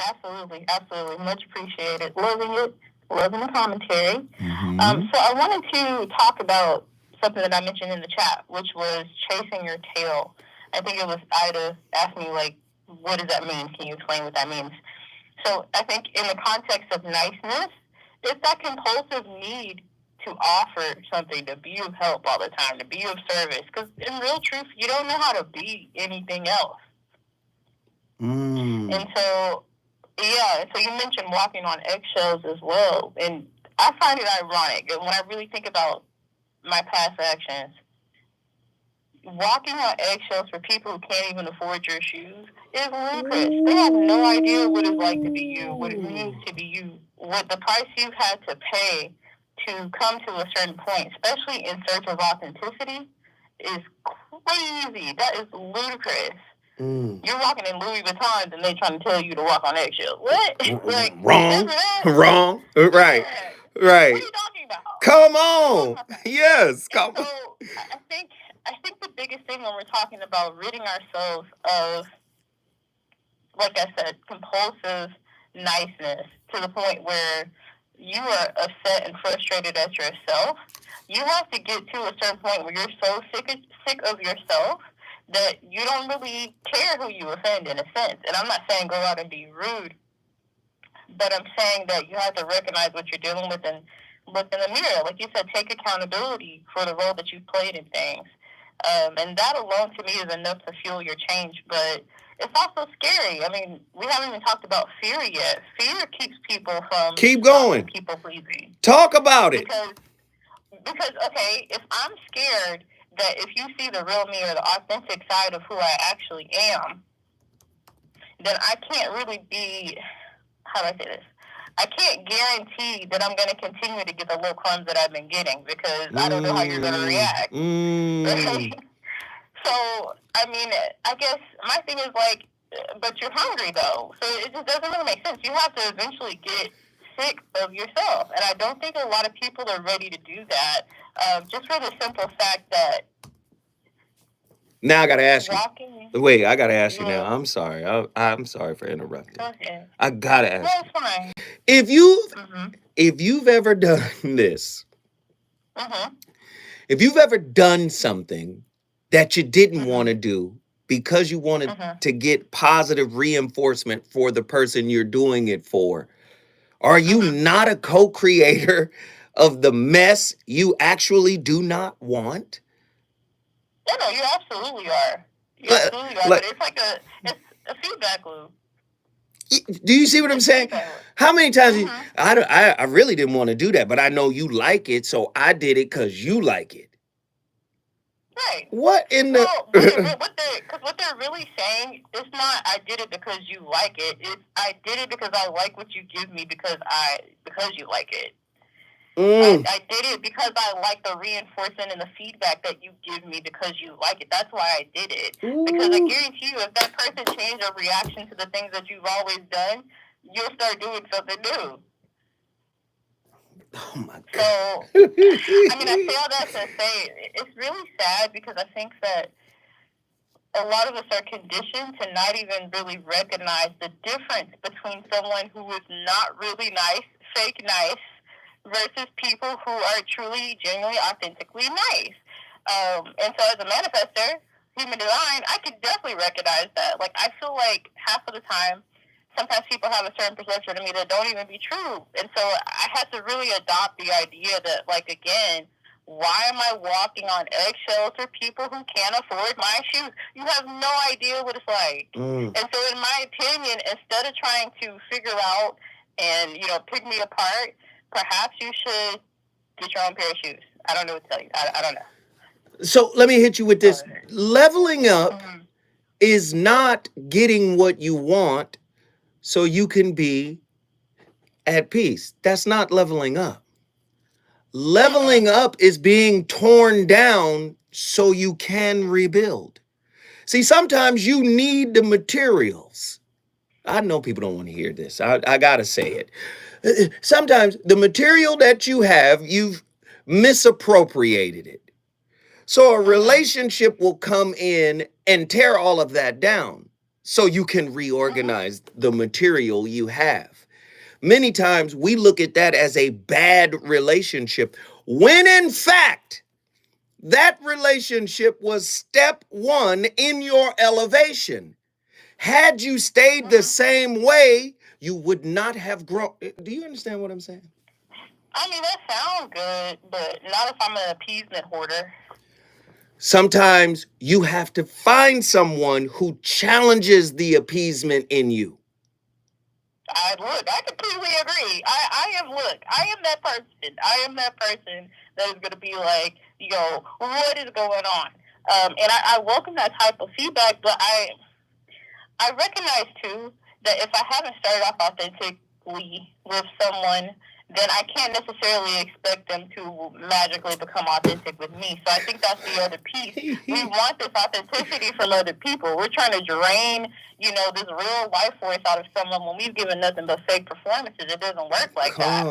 Absolutely, absolutely. Much appreciated. Loving it. Loving the commentary. Mm-hmm. So I wanted to talk about something that I mentioned in the chat, which was chasing your tail. I think it was Ida asked me, like, what does that mean? Can you explain what that means? So I think in the context of niceness, it's that compulsive need to offer something, to be of help all the time, to be of service. Because in real truth, you don't know how to be anything else. Mm. And so, yeah, so you mentioned walking on eggshells as well. And I find it ironic. When I really think about my past actions, walking on eggshells for people who can't even afford your shoes is ludicrous. They have no idea what it's like to be you, what it means to be you, what the price you've had to pay to come to a certain point, especially in search of authenticity, is crazy. That is ludicrous. You're walking in Louis Vuittons and they trying to tell you to walk on eggshells. What? Like, wrong. Wrong. Right. Yeah. Right. What are you talking about? Come on. Yes. Come on. So I think the biggest thing when we're talking about ridding ourselves of, like I said, compulsive niceness to the point where you are upset and frustrated at yourself, you have to get to a certain point where you're so sick of yourself that you don't really care who you offend, in a sense. And I'm not saying go out and be rude, but I'm saying that you have to recognize what you're dealing with and look in the mirror. Like you said, take accountability for the role that you've played in things. And that alone to me is enough to fuel your change. But it's also scary. I mean, we haven't even talked about fear yet. Fear keeps people from keep going, people pleasing. Talk about it. Because okay, if I'm scared that if you see the real me or the authentic side of who I actually am, then I can't really be, how do I say this? I can't guarantee that I'm going to continue to get the little crumbs that I've been getting because I don't know how you're going to react. Right? So, I mean, I guess my thing is like, but you're hungry though. So it just doesn't really make sense. You have to eventually get sick of yourself. And I don't think a lot of people are ready to do that. Just for the simple fact that. Now I got to ask you. Wait, I got to ask you now. I'm sorry. I'm sorry for interrupting. Okay. I got to ask you. It's fine. If you've ever done this, if you've ever done something that you didn't want to do because you wanted to get positive reinforcement for the person you're doing it for, are you not a co-creator of the mess you actually do not want? No, you absolutely are. You absolutely are. But it's like a feedback loop. Do you see what I'm saying? How many times I really didn't want to do that, but I know you like it, so I did it because you like it. Right. What in the? What they're really saying is not I did it because you like it. It's I did it because I like what you give me because you like it. I did it because I like the reinforcement and the feedback that you give me because you like it. That's why I did it. Because I guarantee you, if that person changed their reaction to the things that you've always done, you'll start doing something new. Oh my God. So, I mean, I say all that to say it's really sad because I think that a lot of us are conditioned to not even really recognize the difference between someone who is not really nice, fake nice, versus people who are truly, genuinely, authentically nice. And so as a manifester, human design, I could definitely recognize that. Like, I feel like half of the time, sometimes people have a certain perception of me that don't even be true. And so I had to really adopt the idea that, like, again, why am I walking on eggshells for people who can't afford my shoes? You have no idea what it's like. And so in my opinion, instead of trying to figure out and, pick me apart, perhaps you should get your own pair of shoes. I don't know what to tell you. I don't know. So let me hit you with this. Leveling up is not getting what you want so you can be at peace. That's not leveling up. Leveling up is being torn down so you can rebuild. See, sometimes you need the materials. I know people don't want to hear this. I got to say it. Sometimes the material that you have, you've misappropriated it. So a relationship will come in and tear all of that down so you can reorganize the material you have. Many times we look at that as a bad relationship, when in fact, that relationship was step one in your elevation. Had you stayed the same way, you would not have grown. Do you understand what I'm saying? I mean, that sounds good, but not if I'm an appeasement hoarder. Sometimes you have to find someone who challenges the appeasement in you. I completely agree. I am that person. I am that person that is going to be like, what is going on? And I welcome that type of feedback, but I recognize too that if I haven't started off authentically with someone, then I can't necessarily expect them to magically become authentic with me. So I think that's the other piece. We want this authenticity from other people. We're trying to drain, this real life force out of someone when we've given nothing but fake performances. It doesn't work like that.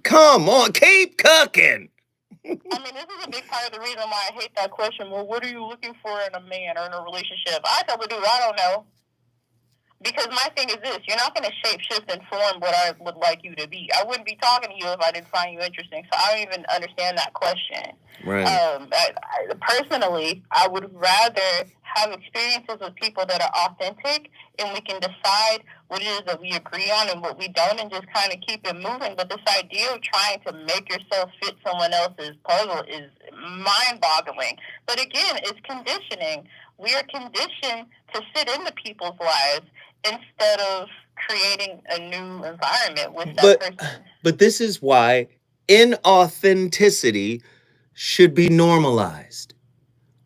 Come on, keep cooking. I mean, this is a big part of the reason why I hate that question. Well, what are you looking for in a man or in a relationship? I tell the dude, I don't know. Because my thing is this, you're not going to shape, shift, and form what I would like you to be. I wouldn't be talking to you if I didn't find you interesting. So I don't even understand that question. Right. Personally, I would rather have experiences with people that are authentic, and we can decide what it is that we agree on and what we don't, and just kind of keep it moving. But this idea of trying to make yourself fit someone else's puzzle is mind-boggling. But again, it's conditioning. We are conditioned to fit into people's lives instead of creating a new environment with that person. But this is why inauthenticity should be normalized.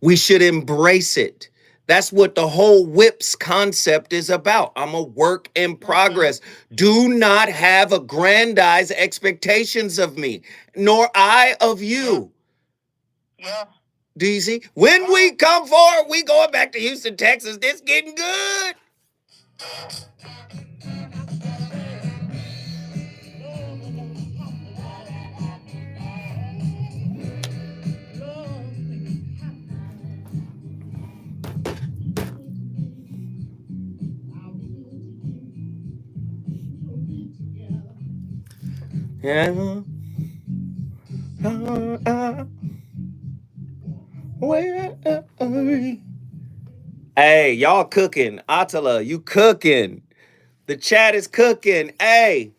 We should embrace it. That's what the whole whips concept is about. I'm a work in progress. Do not have aggrandized expectations of me, nor I of you. Yeah. Do you see? When we come forward, we going back to Houston, Texas. This getting good. Yeah. Hey, y'all cooking. Attila, you cooking. The chat is cooking. Hey.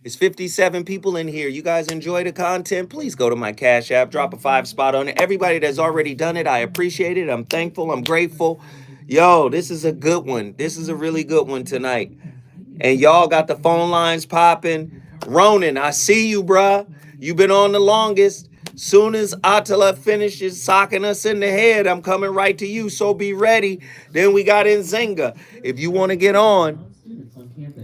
It's 57 people in here. You guys enjoy the content? Please go to my Cash App. Drop a 5 spot on it. Everybody that's already done it, I appreciate it. I'm thankful. I'm grateful. Yo, this is a good one. This is a really good one tonight. And y'all got the phone lines popping. Ronan, I see you, bruh. You've been on the longest. Soon as Attila finishes socking us in the head, I'm coming right to you. So be ready. Then we got Nzinga. If you want to get on,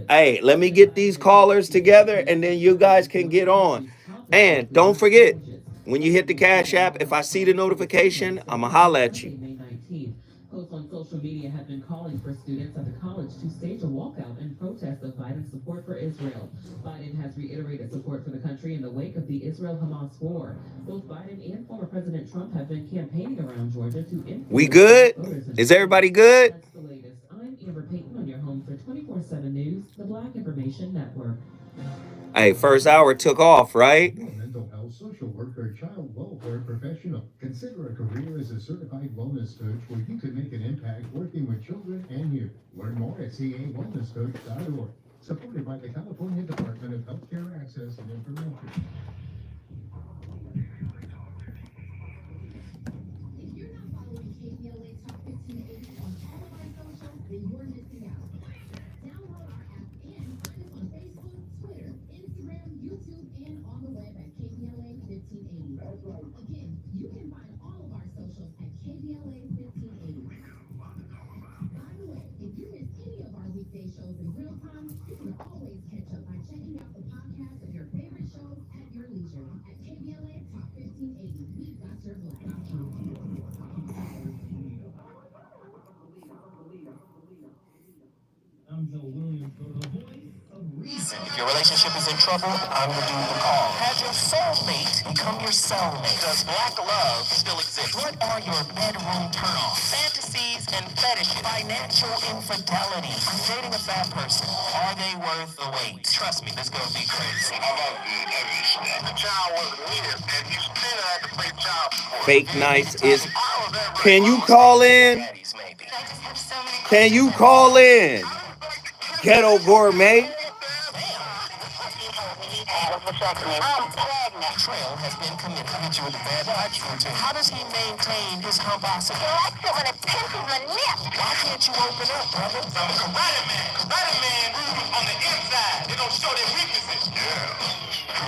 hey, let me get these callers together and then you guys can get on. And don't forget, when you hit the Cash App, if I see the notification, I'ma holla at you. Posts on social media have been calling for students at the college to stage a walkout in protest of Biden's support for Israel. Biden has reiterated support for the country in the wake of the Israel-Hamas war. Both Biden and former President Trump have been campaigning around Georgia to influence. We good? Is everybody good? That's the latest. I'm Amber Payton on your home for 24/7 News, the Black Information Network. Hey, first hour took off, right? Mental health, social worker, child welfare professional. Consider a career as a certified wellness coach where you can make an impact working with children and youth. Learn more at cawellnesscoach.org. Supported by the California Department of Healthcare Access and Information. If you're not following KPLA Top 1580 on all of our socials, then you're missing out. Download our app and find us on Facebook, Twitter, Instagram, YouTube, and on the web at KPLA 1580. That's right. Again, you can find all of our socials at KPLA 1580. By the way, if you miss any of our weekday shows in real time, you can always catch up by checking out the podcast of your favorite shows at your leisure at KPLA Top 1580. We've got your black. I'm Joe Williams, the voice of reason. If your relationship is in trouble, I'm the dude to call. Has your soulmate become your cellmate? Does black love still exist? What are your bedroom turnoffs? Fantasies and fetishes. Financial infidelity. I'm dating a fat person. Are they worth the wait? Trust me, this gonna be crazy. How about the child wasn't here, and you still had to pay child support. Fake nice is. Can you call in? Can you call in? Ghetto gourmet. Betrayal has been committed. Hit you with a bad touch routine. How does he maintain his humble? He likes it when it pinches my nip. Why can't you open up, brother? I'm a karate man. Karate man on the inside. They don't show their weaknesses. Yeah.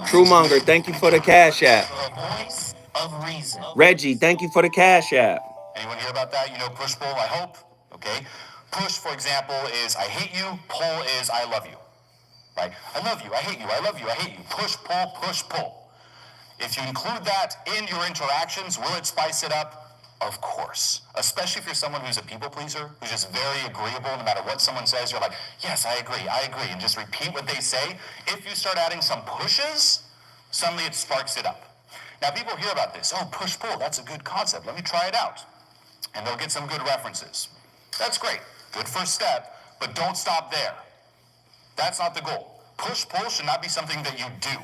Truemonger, thank you for the Cash App. The voice of reason. Reggie, thank you for the Cash App. Anyone hear about that? You know push-pull, I hope. Okay. Push, for example, is I hate you. Pull is I love you. Right? I love you. I hate you. I love you. I hate you. Push, pull, push, pull. If you include that in your interactions, will it spice it up? Of course. Especially if you're someone who's a people pleaser, who's just very agreeable no matter what someone says. You're like, yes, I agree, and just repeat what they say. If you start adding some pushes, suddenly it sparks it up. Now people hear about this. Oh, push-pull, that's a good concept. Let me try it out. And they'll get some good references. That's great. Good first step, but don't stop there. That's not the goal. Push-pull should not be something that you do.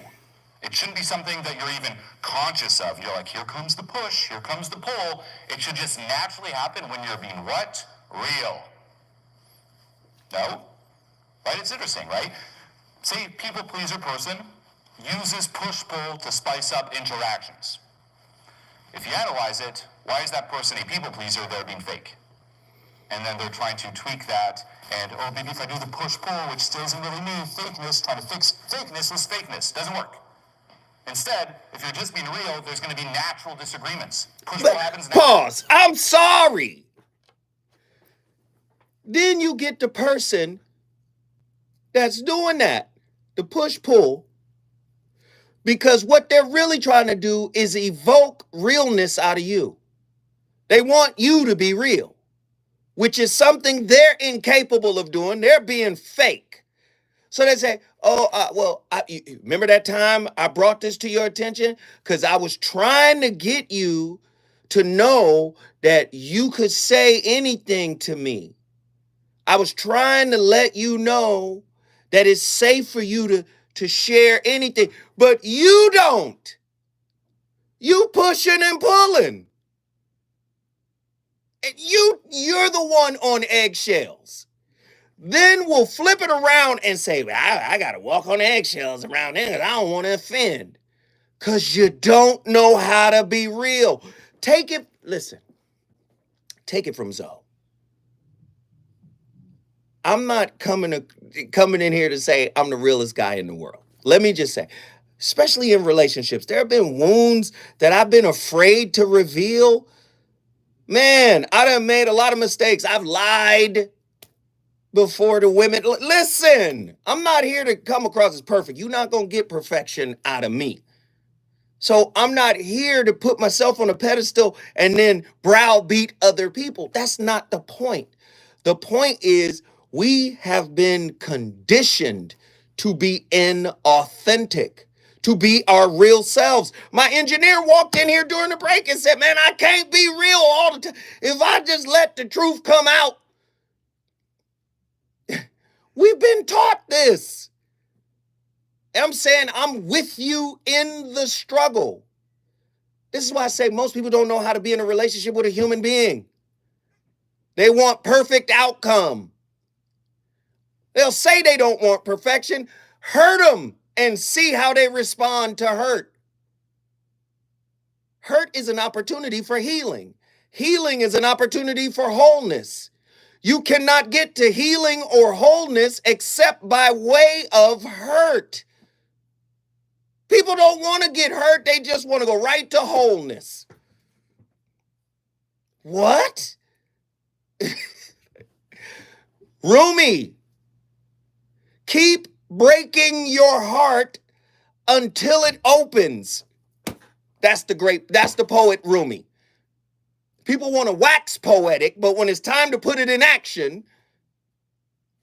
It shouldn't be something that you're even conscious of. You're like, here comes the push, here comes the pull. It should just naturally happen when you're being what? Real. No? Right? It's interesting, right? Say people pleaser person uses push-pull to spice up interactions. If you analyze it, why is that person a people pleaser? They're being fake. And then they're trying to tweak that, and oh, maybe if I do the push-pull, which still isn't really me, fakeness, trying to fix fakeness with fakeness. Doesn't work. Instead, if you're just being real, there's going to be natural disagreements. Push-pull happens naturally. Pause. I'm sorry. Then you get the person that's doing that, the push-pull, because what they're really trying to do is evoke realness out of you. They want you to be real, which is something they're incapable of doing. They're being fake. So they say, oh, you remember that time I brought this to your attention? Because I was trying to get you to know that you could say anything to me. I was trying to let you know that it's safe for you to share anything. But you don't. You pushing and pulling. And you're the one on eggshells. Then we'll flip it around and say, well, I got to walk on eggshells around there because I don't want to offend. Because you don't know how to be real. Take it from Zoe. I'm not coming in here to say I'm the realest guy in the world. Let me just say, especially in relationships, there have been wounds that I've been afraid to reveal. Man, I done made a lot of mistakes. I've lied before the women. Listen, I'm not here to come across as perfect. You're not going to get perfection out of me. So I'm not here to put myself on a pedestal and then browbeat other people. That's not the point. The point is we have been conditioned to be inauthentic, to be our real selves. My engineer walked in here during the break and said, man, I can't be real all the time. If I just let the truth come out, we've been taught this. I'm saying I'm with you in the struggle. This is why I say most people don't know how to be in a relationship with a human being. They want perfect outcome. They'll say they don't want perfection. Hurt them and see how they respond to hurt. Hurt is an opportunity for healing. Healing is an opportunity for wholeness. You cannot get to healing or wholeness except by way of hurt. People don't want to get hurt. They just want to go right to wholeness. What? Rumi, keep breaking your heart until it opens. That's the poet Rumi. People want to wax poetic, but when it's time to put it in action,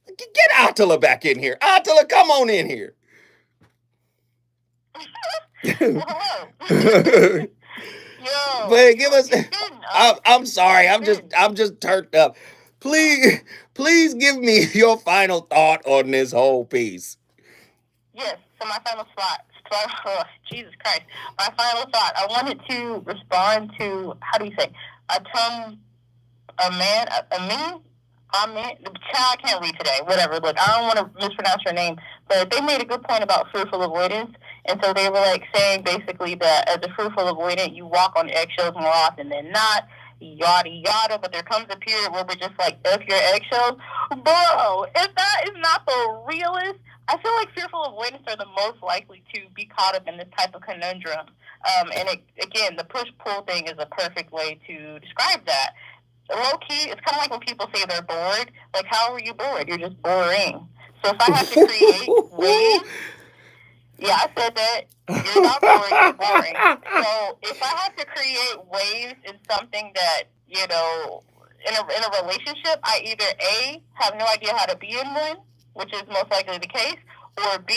get Attila back in here. Attila, come on in here. But give us. I'm sorry. I'm just turned up. Please give me your final thought on this whole piece. Yes. So my final thought. Jesus Christ. My final thought. I wanted to respond to, how do you say, the child can't read today, whatever. Look, I don't want to mispronounce your name, but they made a good point about fearful avoidance. And so they were like saying basically that as a fearful avoidant, you walk on eggshells more often than not, yada yada. But there comes a period where we're just like, F your eggshells. Bro, if that is not the realest, I feel like fearful avoidance are the most likely to be caught up in this type of conundrum. Again, the push-pull thing is a perfect way to describe that. Low-key, it's kind of like when people say they're bored. Like, how are you bored? You're just boring. So if I have to create ways, yeah, I said that. You're not bored, you're boring. So if I have to create waves in something that, you know, in a relationship, I either A, have no idea how to be in one, which is most likely the case, or B,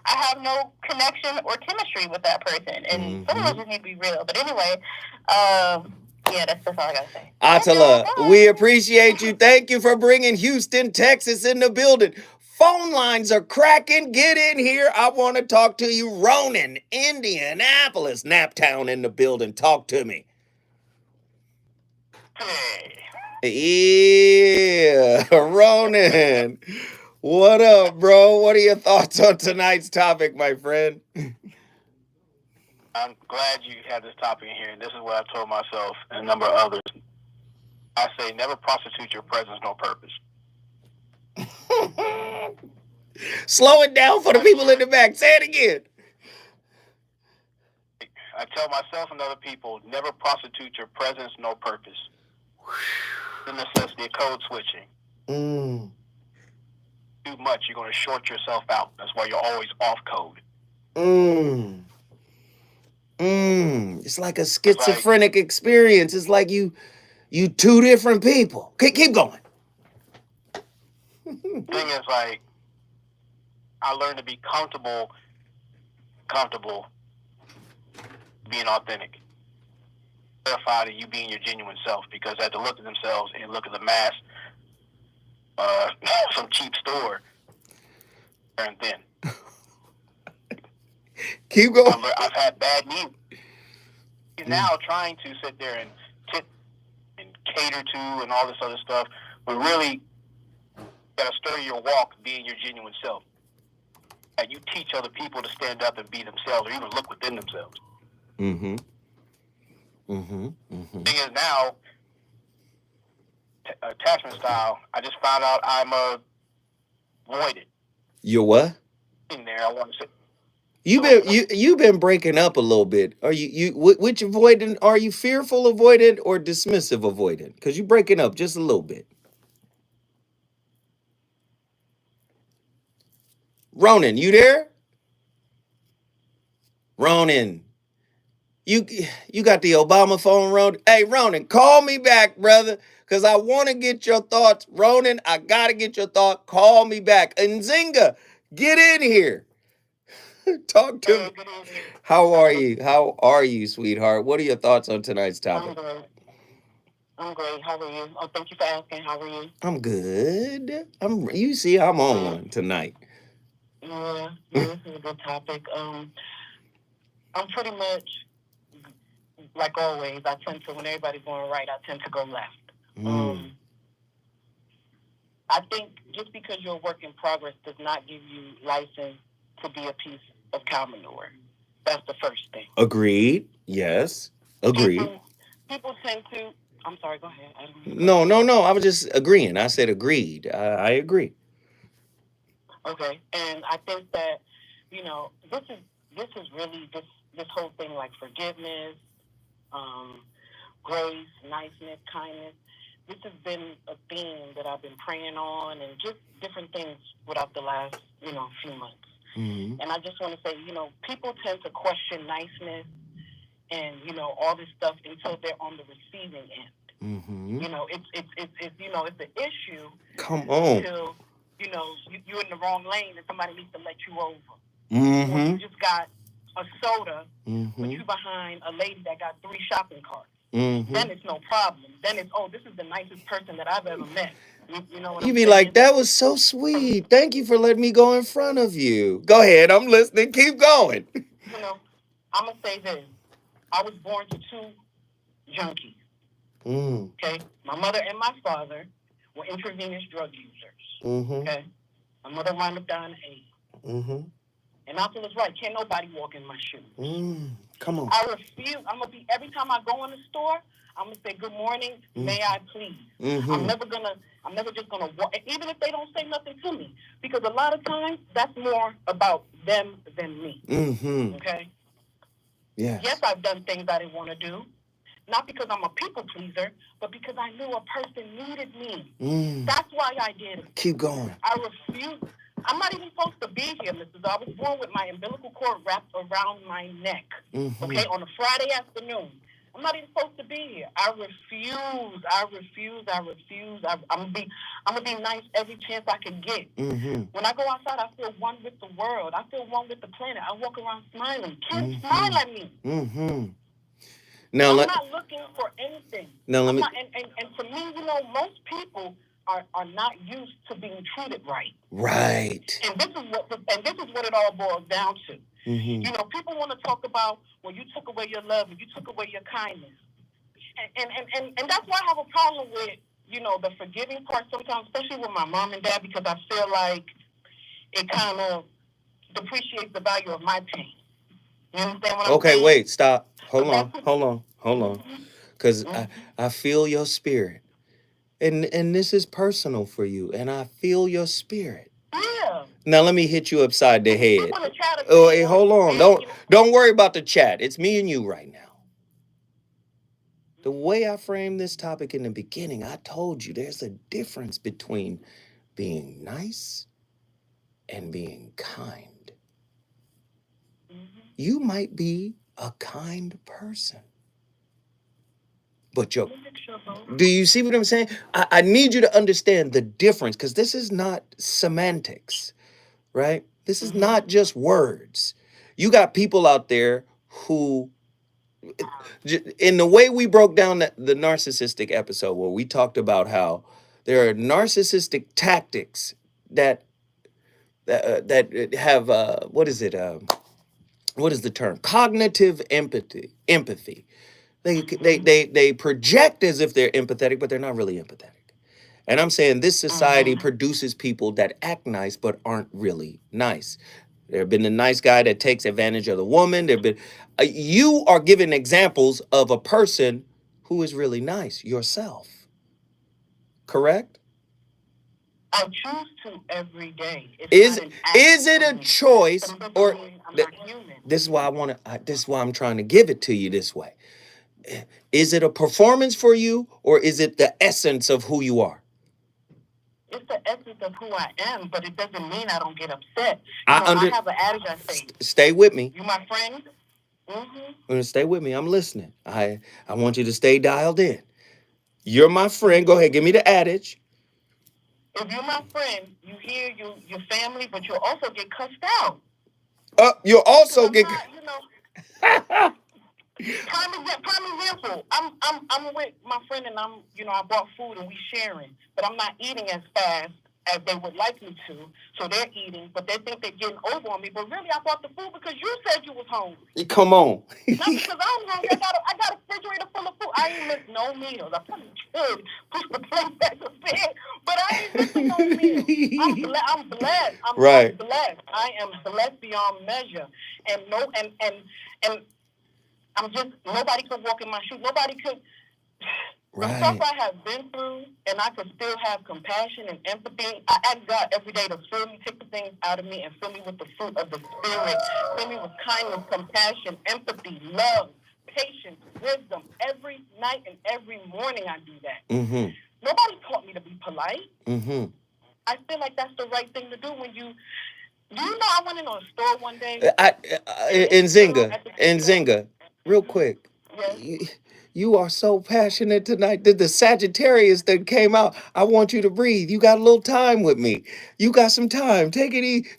I have no connection or chemistry with that person. And some of those just need to be real. But anyway, yeah, that's all I gotta say. Atala, we appreciate you. Thank you for bringing Houston, Texas in the building. Phone lines are cracking. Get in here. I want to talk to you. Ronan, Indianapolis, Naptown in the building. Talk to me. Yeah, Ronan. What up, bro? What are your thoughts on tonight's topic, my friend? I'm glad you had this topic in here, and this is what I told myself and a number of others. I say never prostitute your presence, no purpose. Slow it down for the people in the back. Say it again. I tell myself and other people, never prostitute your presence, no purpose. The necessity of code switching. Too much, you're going to short yourself out. That's why you're always off code. It's like a schizophrenic experience. It's like you two different people. Keep going. Thing is, like, I learned to be comfortable being authentic. Terrified of you being your genuine self, because they have to look at themselves and look at the mask, some cheap store, and then keep going. I've had bad news. He's now trying to sit there and tip and cater to and all this other stuff, but really gotta stir your walk, being your genuine self. And you teach other people to stand up and be themselves, or even look within themselves. Thing is now, attachment style, I just found out I'm voided. You're what? In there, I want to say. You've been breaking up a little bit. Are you which avoidant? Are you fearful avoidant or dismissive avoidant? Because you're breaking up just a little bit. Ronan, you there? Ronan, you got the Obama phone, Ronan? Hey, Ronan, call me back, brother, because I want to get your thoughts. Ronan, I got to get your thought. Call me back. Nzinga, get in here. Talk to me. How are you? How are you, sweetheart? What are your thoughts on tonight's topic? I'm great. How are you? Oh, thank you for asking. How are you? I'm good. You see, I'm on one tonight. Yeah, this is a good topic. I'm pretty much, like always, I tend to, when everybody's going right, I tend to go left. I think just because you're a work in progress does not give you license to be a piece of cow manure. That's the first thing. Agreed. Yes. Agreed. People tend to, I'm sorry, go ahead. No. I was just agreeing. I said agreed. I agree. Okay. And I think that, you know, this is really this whole thing, like forgiveness, grace, niceness, kindness. This has been a theme that I've been praying on, and just different things throughout the last, few months. And I just want to say, people tend to question niceness and, all this stuff until they're on the receiving end. It's an issue. Come on. Until, you're in the wrong lane and somebody needs to let you over. Or you just got a soda, but you behind a lady that got 3 shopping carts. Then it's no problem. Then it's, this is the nicest person that I've ever met. You know what You I'm be saying? like, that was so sweet. Thank you for letting me go in front of you. Go ahead. I'm listening. Keep going. I'm going to say this. I was born to 2 junkies. Okay? My mother and my father were intravenous drug users. Okay? My mother wound up dying of AIDS. And I feel it's right. Can't nobody walk in my shoes. Come on. I refuse. I'm gonna be every time I go in the store. I'm gonna say good morning. May I please? I'm never just gonna walk, even if they don't say nothing to me, because a lot of times that's more about them than me. Okay. Yes. Yes, I've done things I didn't want to do, not because I'm a people pleaser, but because I knew a person needed me. That's why I did it. Keep going. I refuse. I'm not even supposed to be here, Mrs. I was born with my umbilical cord wrapped around my neck. Okay, on a Friday afternoon. I'm not even supposed to be here. I refuse. I'm gonna be nice every chance I can get. When I go outside, I feel one with the world. I feel one with the planet. I walk around smiling. Kids smile at me. Now, I'm not looking for anything. Now let me. And for me, you know, most people are not used to being treated right. Right. And this is what it all boils down to. You know, people want to talk about, well, you took away your love and you took away your kindness. And that's why I have a problem with, you know, the forgiving part sometimes, especially with my mom and dad, because I feel like it kind of depreciates the value of my pain. You understand what I'm saying? Okay, wait, stop. Hold on. Because I feel your spirit. And this is personal for you. And I feel your spirit. Yeah. Now let me hit you upside the head. Oh, hey, hold on. Don't worry about the chat. It's me and you right now. The way I framed this topic in the beginning, I told you there's a difference between being nice and being kind. You might be a kind person. But do you see what I'm saying? I need you to understand the difference, because this is not semantics, right? This is not just words. You got people out there who, in the way we broke down the narcissistic episode, where we talked about how there are narcissistic tactics that have what is the term? Cognitive empathy. They project as if they're empathetic, but they're not really empathetic. And I'm saying this society produces people that act nice but aren't really nice. There have been the nice guy that takes advantage of the woman. There have been you are giving examples of a person who is really nice yourself. Correct? I choose to every day. Is it a choice, or this is why this is why I'm trying to give it to you this way. Is it a performance for you, or is it the essence of who you are? It's the essence of who I am, but it doesn't mean I don't get upset. I have an adage I say. Stay with me. You my friend? Stay with me. I'm listening. I want you to stay dialed in. You're my friend. Go ahead. Give me the adage. If you're my friend, you hear your family, but you'll also get cussed out. You'll also get. Prime example, I'm with my friend and I bought food and we sharing, but I'm not eating as fast as they would like me to. So they're eating, but they think they're getting over on me. But really, I bought the food because you said you was hungry. Come on. Not because I'm hungry. I got a refrigerator full of food. I ain't missed no meals. I probably could push the plate back a bit, but I ain't missing no meals. I'm blessed. I'm blessed. I am blessed beyond measure. And I'm just, nobody could walk in my shoes. Nobody could. The stuff I have been through, and I could still have compassion and empathy. I ask God every day to fill me, take the things out of me, and fill me with the fruit of the Spirit. Fill me with kindness, compassion, empathy, love, patience, wisdom. Every night and every morning I do that. Nobody taught me to be polite. I feel like that's the right thing to do when you... Do you know I went in a store one day? In Zynga. Real quick. Yes. You are so passionate tonight. The Sagittarius that came out. I want you to breathe. You got a little time with me. You got some time. Take it easy.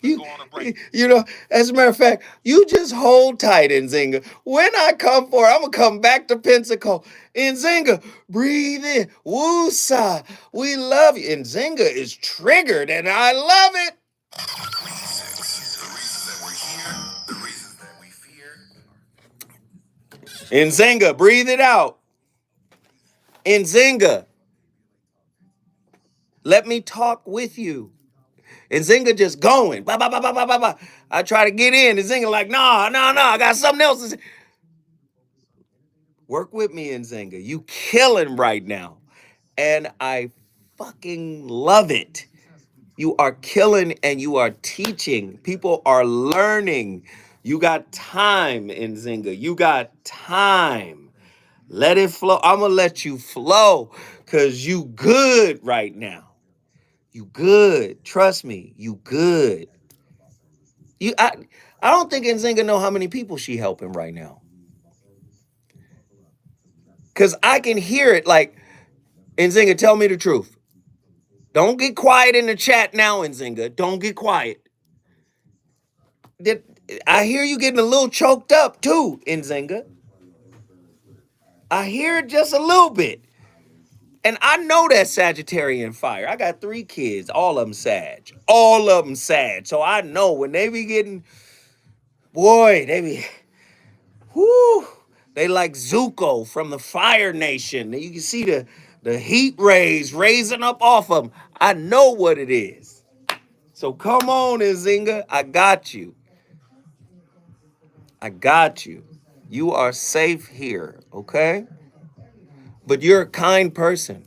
You know, as a matter of fact, you just hold tight, Nzinga. When I come for it, I'm going to come back to Pensacola. Nzinga, breathe in. Woosa. We love you. Nzinga is triggered, and I love it. Nzinga, breathe it out. Nzinga, let me talk with you. And Zinga just going. Bah, bah, bah, bah, bah, bah, bah. I try to get in. And Zinga like, nah, I got something else to say. Work with me, Nzinga. You killing right now. And I fucking love it. You are killing and you are teaching. People are learning. You got time, Nzinga. You got time. Let it flow. I'm going to let you flow because you good right now. You good. Trust me. You good. I don't think Nzinga know how many people she helping right now. Because I can hear it like, Nzinga, tell me the truth. Don't get quiet in the chat now, Nzinga. Don't get quiet. I hear you getting a little choked up too, Nzinga. I hear it just a little bit. And I know that Sagittarian fire. I got 3 kids, all of them Sag. All of them Sag. So I know when they be getting, boy, they be, whoo, they like Zuko from the Fire Nation. You can see the heat rays raising up off them. I know what it is. So come on, Nzinga. I got you. I got you. You are safe here, okay? But you're a kind person.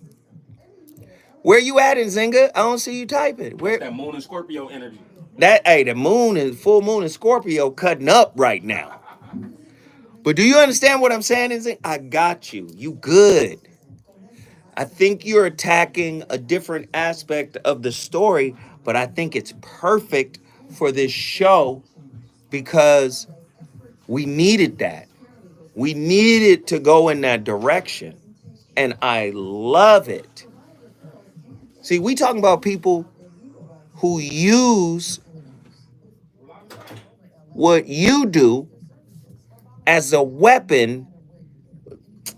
Where you at, Nzinga? I don't see you typing. Where? That moon and Scorpio energy. The moon is full moon and Scorpio cutting up right now. But do you understand what I'm saying, Nzinga? I got you. You good. I think you're attacking a different aspect of the story, but I think it's perfect for this show because we needed that. We needed to go in that direction. And I love it. See, we talking about people who use what you do as a weapon,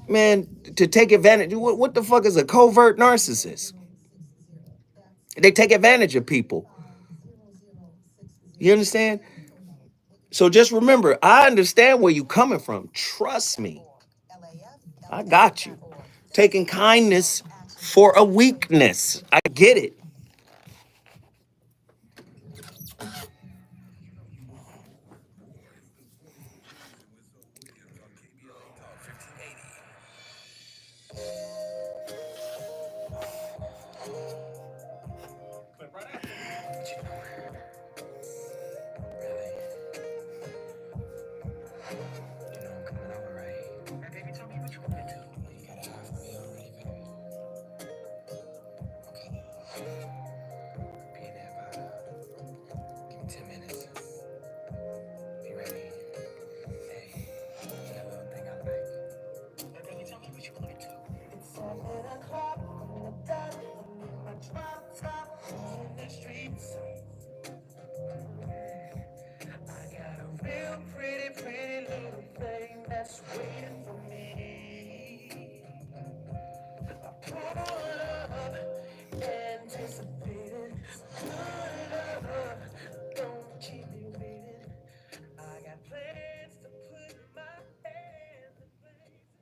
man, to take advantage. What the fuck is a covert narcissist? They take advantage of people. You understand? So just remember, I understand where you coming from. Trust me. I got you. Taking kindness for a weakness. I get it.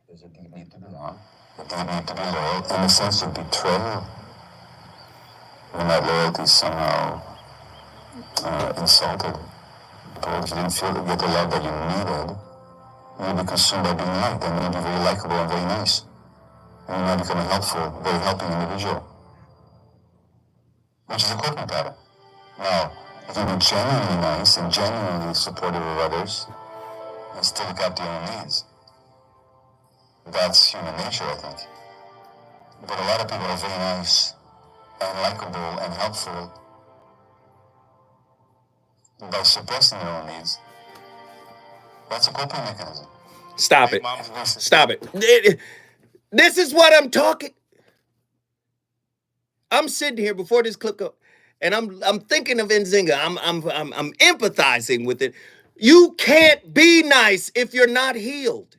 There's a deep need to belong, a deep need to be loyal, and a sense of betrayal when that loyalty is somehow insulted. Because you didn't feel that you get the love that you needed, you'll be consumed by being liked, and you'll be very likable and very nice. And you might become a helpful, very helping individual, which is a coping pattern. Now, if you be genuinely nice and genuinely supportive of others, and still look after your own needs, that's human nature, I think. But a lot of people are very nice and likable and helpful by suppressing their own needs. That's a coping mechanism. Stop it. Stop it. This is what I'm talking. I'm sitting here before this clip go, and I'm thinking of Nzinga. I'm empathizing with it. You can't be nice if you're not healed.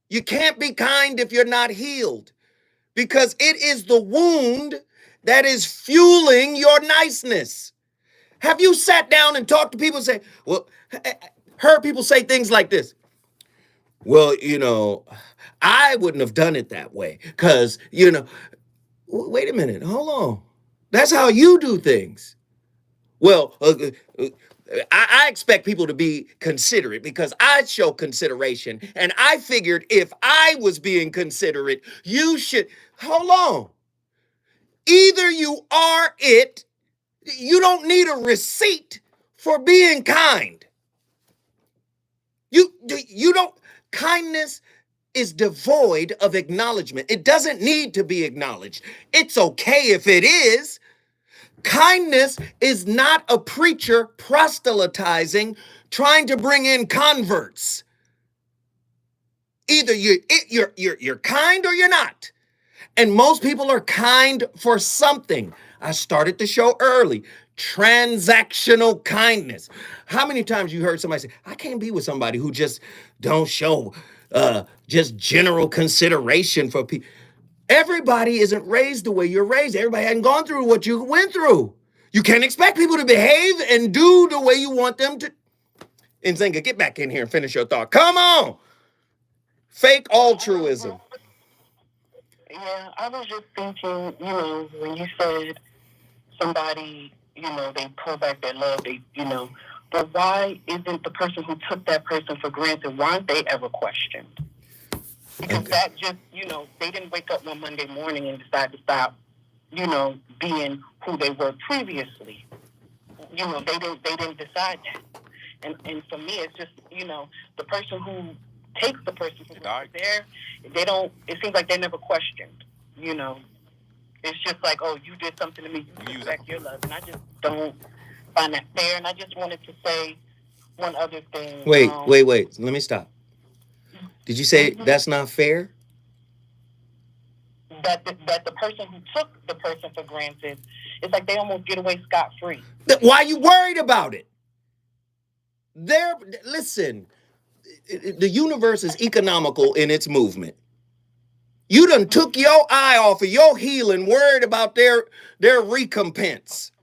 You can't be kind if you're not healed, because it is the wound that is fueling your niceness. Have you sat down and talked to people and say, well, heard people say things like this? Well, I wouldn't have done it that way because, wait a minute, hold on. That's how you do things. Well, I expect people to be considerate because I show consideration. And I figured if I was being considerate, you should. Hold on. Either you are it, you don't need a receipt for being kind. You don't. Kindness is devoid of acknowledgement. It doesn't need to be acknowledged. It's okay if it is. Kindness is not a preacher proselytizing, trying to bring in converts. Either you're kind or you're not. And most people are kind for something. I started the show early. Transactional kindness. How many times you heard somebody say, I can't be with somebody who just don't show just general consideration for people. Everybody isn't raised the way you're raised. Everybody hasn't gone through what you went through. You can't expect people to behave and do the way you want them to. Nzinga, get back in here and finish your thought. Come on. Fake altruism. Yeah, I was just thinking, when you said somebody, they pull back their love, but why isn't the person who took that person for granted, why aren't they ever questioned? Because that just, they didn't wake up one Monday morning and decide to stop, being who they were previously. They didn't decide that. And for me, it's just, the person who takes the person who's there, it seems like they're never questioned, It's just like, oh, you did something to me, you took back your love. And I just don't find that fair. And I just wanted to say one other thing. Wait. Let me stop. Did you say that's not fair? That the person who took the person for granted, it's like they almost get away scot-free. Why are you worried about it? Listen, the universe is economical in its movement. You done took your eye off of your healing, worried about their recompense.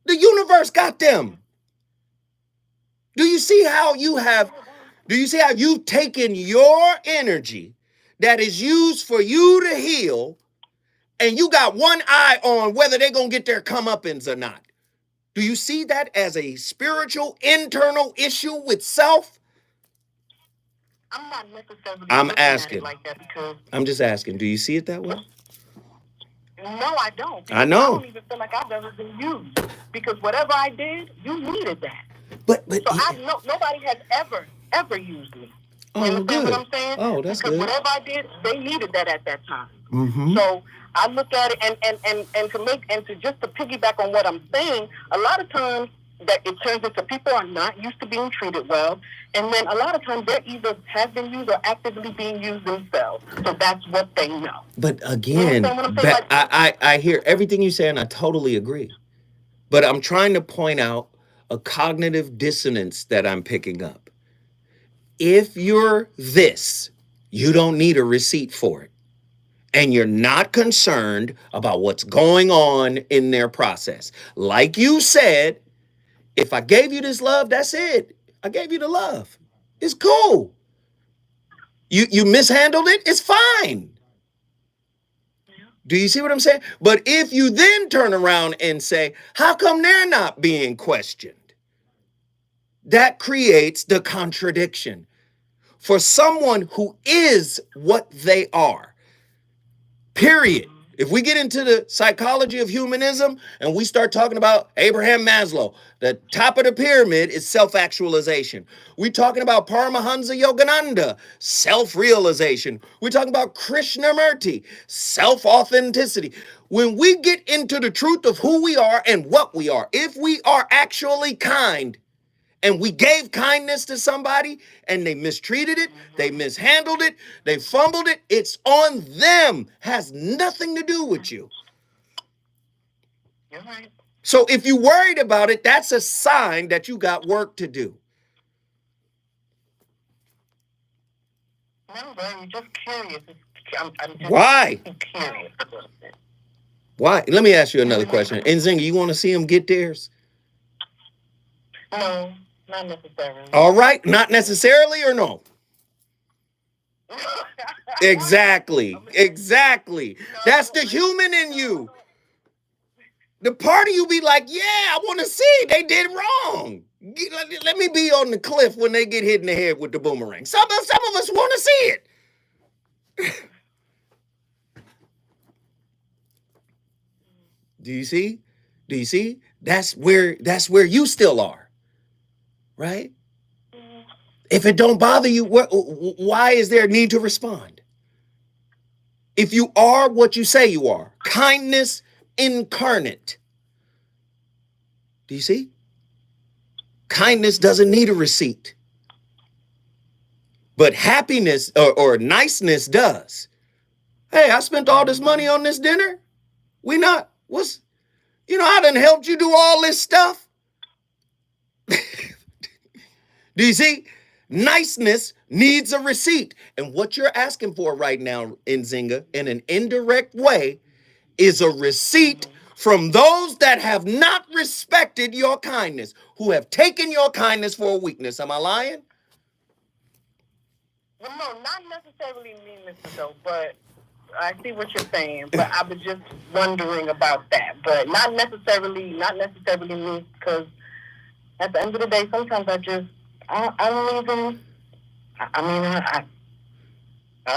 The universe got them. Do you see how you've taken your energy that is used for you to heal, and you got one eye on whether they're going to get their comeuppance or not? Do you see that as a spiritual internal issue with self? I'm not necessarily I'm looking asking. at it like that because... I'm just asking. Do you see it that way? No, I don't. I know. I don't even feel like I've ever been used. Because whatever I did, you needed that. But nobody has ever used me. Oh, you understand good. what I'm saying? Oh, that's because good. Whatever I did, they needed that at that time. Mm-hmm. So I look at it and to piggyback on what I'm saying, a lot of times that it turns into people are not used to being treated well, and then a lot of times they either have been used or actively being used themselves. So that's what they know. But again, I hear everything you say and I totally agree. But I'm trying to point out a cognitive dissonance that I'm picking up. If you're this, you don't need a receipt for it. And you're not concerned about what's going on in their process. Like you said, if I gave you this love, that's it. I gave you the love. It's cool. You mishandled it, it's fine. Do you see what I'm saying? But if you then turn around and say, how come they're not being questioned? That creates the contradiction. For someone who is what they are, period. If we get into the psychology of humanism and we start talking about Abraham Maslow, the top of the pyramid is self-actualization. We're talking about Paramahansa Yogananda, self-realization. We're talking about Krishnamurti, self-authenticity. When we get into the truth of who we are and what we are, if we are actually kind, and we gave kindness to somebody and they mistreated it, they mishandled it, they fumbled it, it's on them. Has nothing to do with you. You're right. So if you're worried about it, that's a sign that you got work to do. No, bro, I'm just curious. I'm just Why? Curious. Why? Let me ask you another question. Nzinga, you want to see them get theirs? No. Not necessarily. All right. Not necessarily or no? Exactly. Exactly. That's the human in you. The part of you be like, yeah, I want to see. They did wrong. Let me be on the cliff when they get hit in the head with the boomerang. Some of us want to see it. Do you see? Do you see? That's where you still are, right? If it don't bother you, why is there a need to respond? If you are what you say you are, kindness incarnate. Do you see? Kindness doesn't need a receipt. But happiness or niceness does. Hey, I spent all this money on this dinner. I done helped you do all this stuff. Do you see? Niceness needs a receipt. And what you're asking for right now, Nzinga, in an indirect way, is a receipt from those that have not respected your kindness, who have taken your kindness for a weakness. Am I lying? Well, no, not necessarily me, Mr. Doe, but I see what you're saying. But I was just wondering about that. But not necessarily me, because at the end of the day, sometimes I don't even. I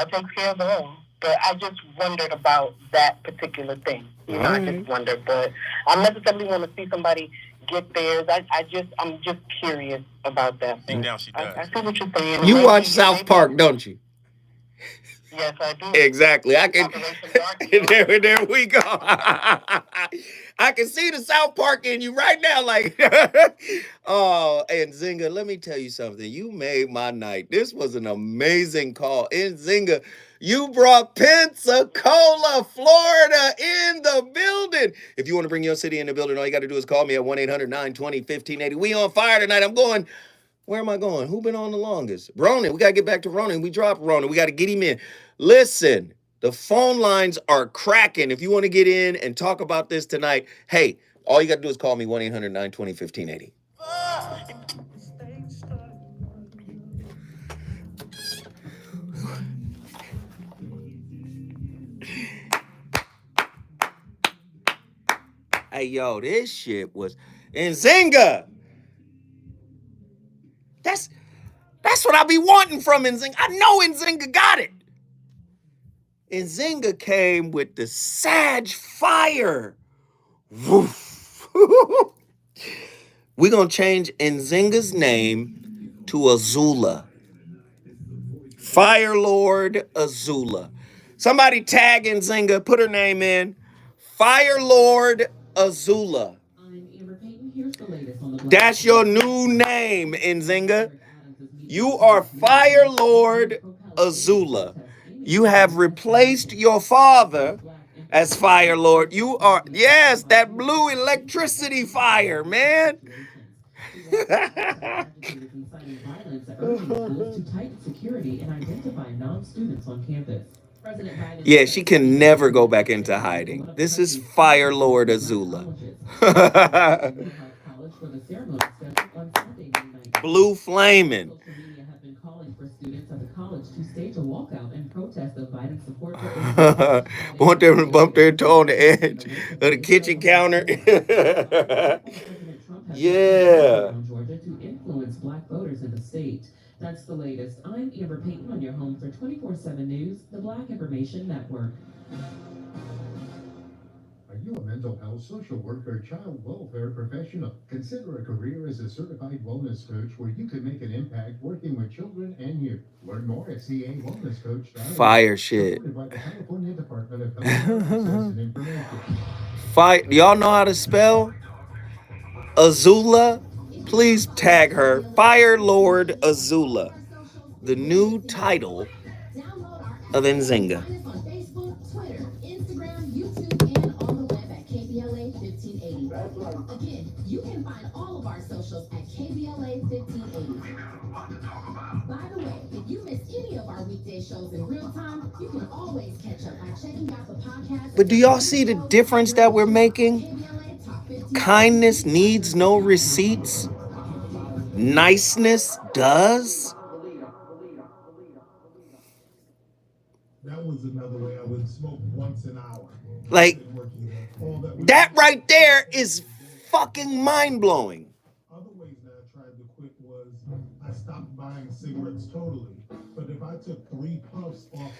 take care of it all. But I just wondered about that particular thing. I just wondered. But I necessarily want to see somebody get theirs. I'm just curious about that. Deep down, she does. I see what you're saying. You watch South Park, don't you? Yes, I do. Exactly. I can. There we go. I can see the South Park in you right now. Like, oh, and Nzinga, let me tell you something. You made my night. This was an amazing call. And Nzinga, you brought Pensacola, Florida in the building. If you want to bring your city in the building, all you got to do is call me at 1-800-920-1580. We on fire tonight. I'm going. Where am I going? Who been on the longest? Ronan. We got to get back to Ronan. We dropped Ronan. We got to get him in. Listen, the phone lines are cracking. If you want to get in and talk about this tonight, hey, all you got to do is call me 1-800-920-1580. Hey, yo, this shit was... Nzinga! That's what I be wanting from Nzinga. I know Nzinga got it. Nzinga came with the Sag fire. Woof. We're going to change Nzinga's name to Azula. Fire Lord Azula. Somebody tag Nzinga, put her name in. Fire Lord Azula. That's your new name, Nzinga. You are Fire Lord Azula. You have replaced your father as Fire Lord. You are, yes, that blue electricity fire, man. Yeah, she can never go back into hiding. This is Fire Lord Azula. Blue flaming. Want them to bump their toe on the edge of the kitchen counter. Yeah. To influence black voters in the state. That's the latest. I'm Amber Payton on your home for 24/7 News, the Black Information Network. Are you a mental health, social worker, child welfare professional? Consider a career as a certified wellness coach where you can make an impact working with children and youth. Learn more at cawellnesscoach.org. Fire shit. Supported by the California Department of Health Services and Information. Fire. Y'all know how to spell Azula? Please tag her. Fire Lord Azula. The new title of Nzinga. Again, you can find all of our socials at KBLA 1580. By the way, if you missed any of our weekday shows in real time, you can always catch up by checking out the podcast. But do y'all see the difference that we're making? Kindness needs no receipts. Niceness does. That was another way I would smoke once an hour. Like, that right there is fucking mind-blowing. Other ways that I tried to quit was I stopped buying cigarettes totally. But if I took 3 puffs off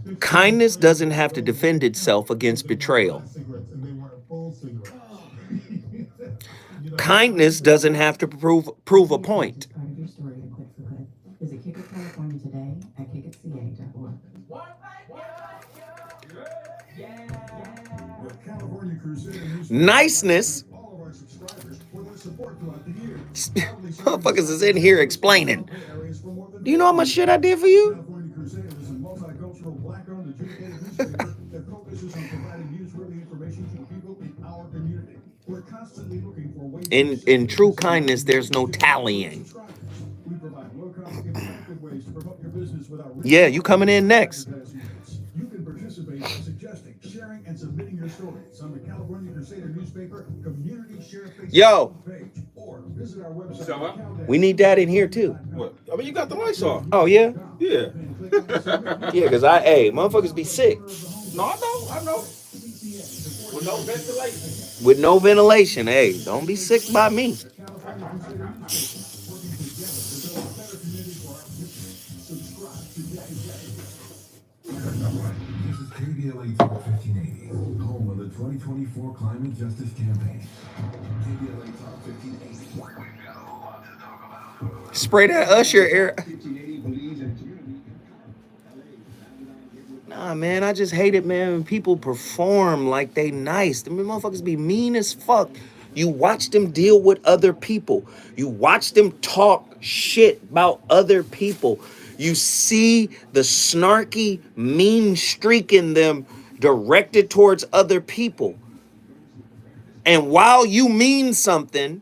of Kindness doesn't have to defend itself against betrayal. cigarettes and they weren't full cigarettes. Kindness doesn't have to prove a point. Part of your story to Click for Good. Visit Kick It California today at kickitca.org. Niceness. Motherfuckers is in here explaining. Do you know how much shit I did for you? In true kindness, there's no tallying. Yeah, you coming in next. You can participate by suggesting, sharing, and submitting your stories on the California Crusader newspaper community share Yo, page, or visit our website. we need that in here too. What? I mean, you got the lights off. Oh yeah? Yeah. Yeah, because hey, motherfuckers be sick. No, I know. With no ventilation. With no ventilation, hey, don't be sick by me. This is KBLA Talk 1580, home of the 2024 Climate Justice Campaign. KBLA Talk 1580. Spray that Usher air. Nah, man, I just hate it, man, when people perform like they nice. The motherfuckers be mean as fuck. You watch them deal with other people. You watch them talk shit about other people. You see the snarky, mean streak in them directed towards other people. And while you mean something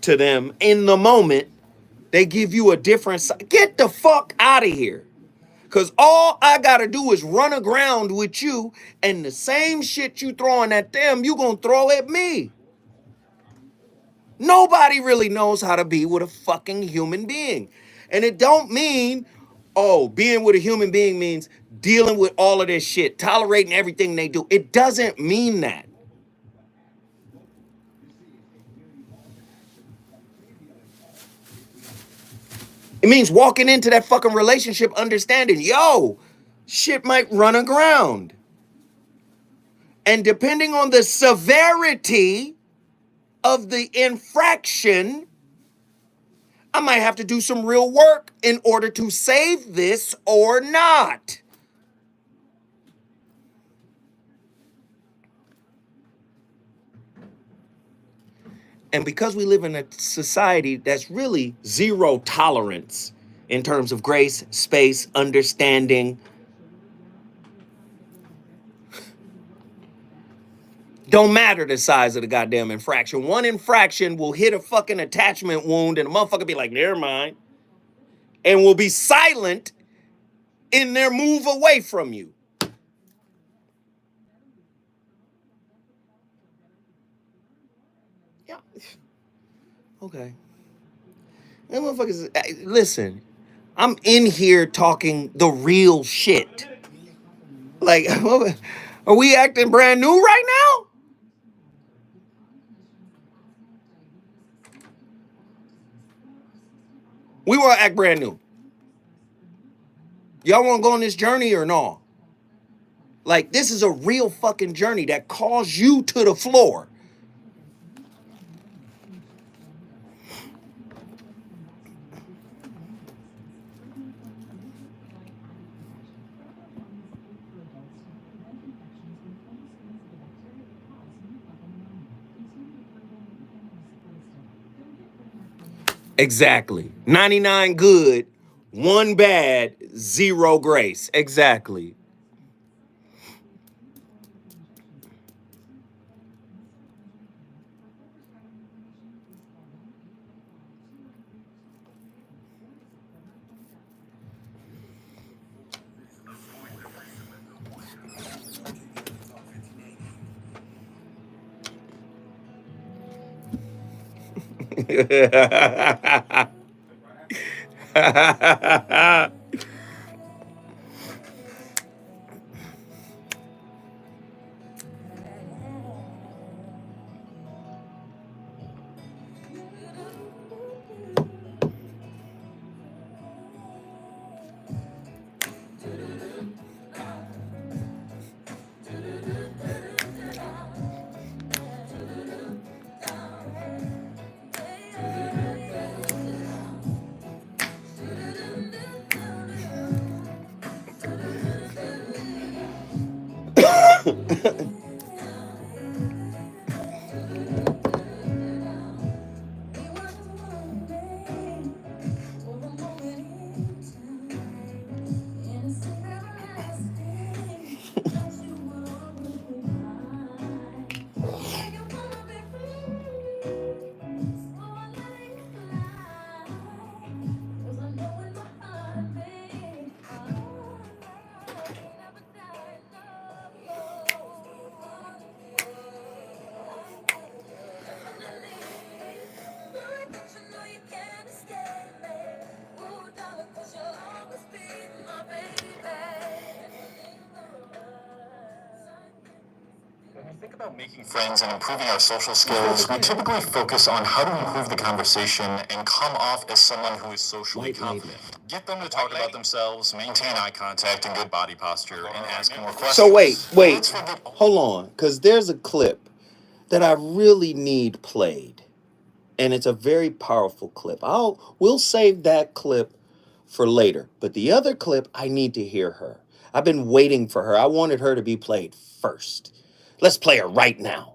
to them in the moment, they give you a different side. Get the fuck out of here. Because all I got to do is run aground with you, and the same shit you throwing at them, you going to throw at me. Nobody really knows how to be with a fucking human being. And it don't mean, oh, being with a human being means dealing with all of this shit, tolerating everything they do. It doesn't mean that. It means walking into that fucking relationship understanding, yo, shit might run aground. And depending on the severity of the infraction, I might have to do some real work in order to save this or not. And because we live in a society that's really zero tolerance in terms of grace, space, understanding, don't matter the size of the goddamn infraction. One infraction will hit a fucking attachment wound and a motherfucker be like, never mind. And will be silent in their move away from you. Yeah. Okay. Them motherfuckers, listen, I'm in here talking the real shit. Like, are we acting brand new right now? We want to act brand new. Y'all want to go on this journey or no? Like, this is a real fucking journey that calls you to the floor. Exactly. 99 good, 1 bad, 0 grace. Exactly. When we think about making friends and improving our social skills, we typically focus on how to improve the conversation and come off as someone who is socially confident. Get them to talk about themselves, maintain eye contact and good body posture, and ask more questions. So wait, hold on, because there's a clip that I really need played, and it's a very powerful clip. We'll save that clip for later, but the other clip, I need to hear her. I've been waiting for her. I wanted her to be played first. Let's play her right now.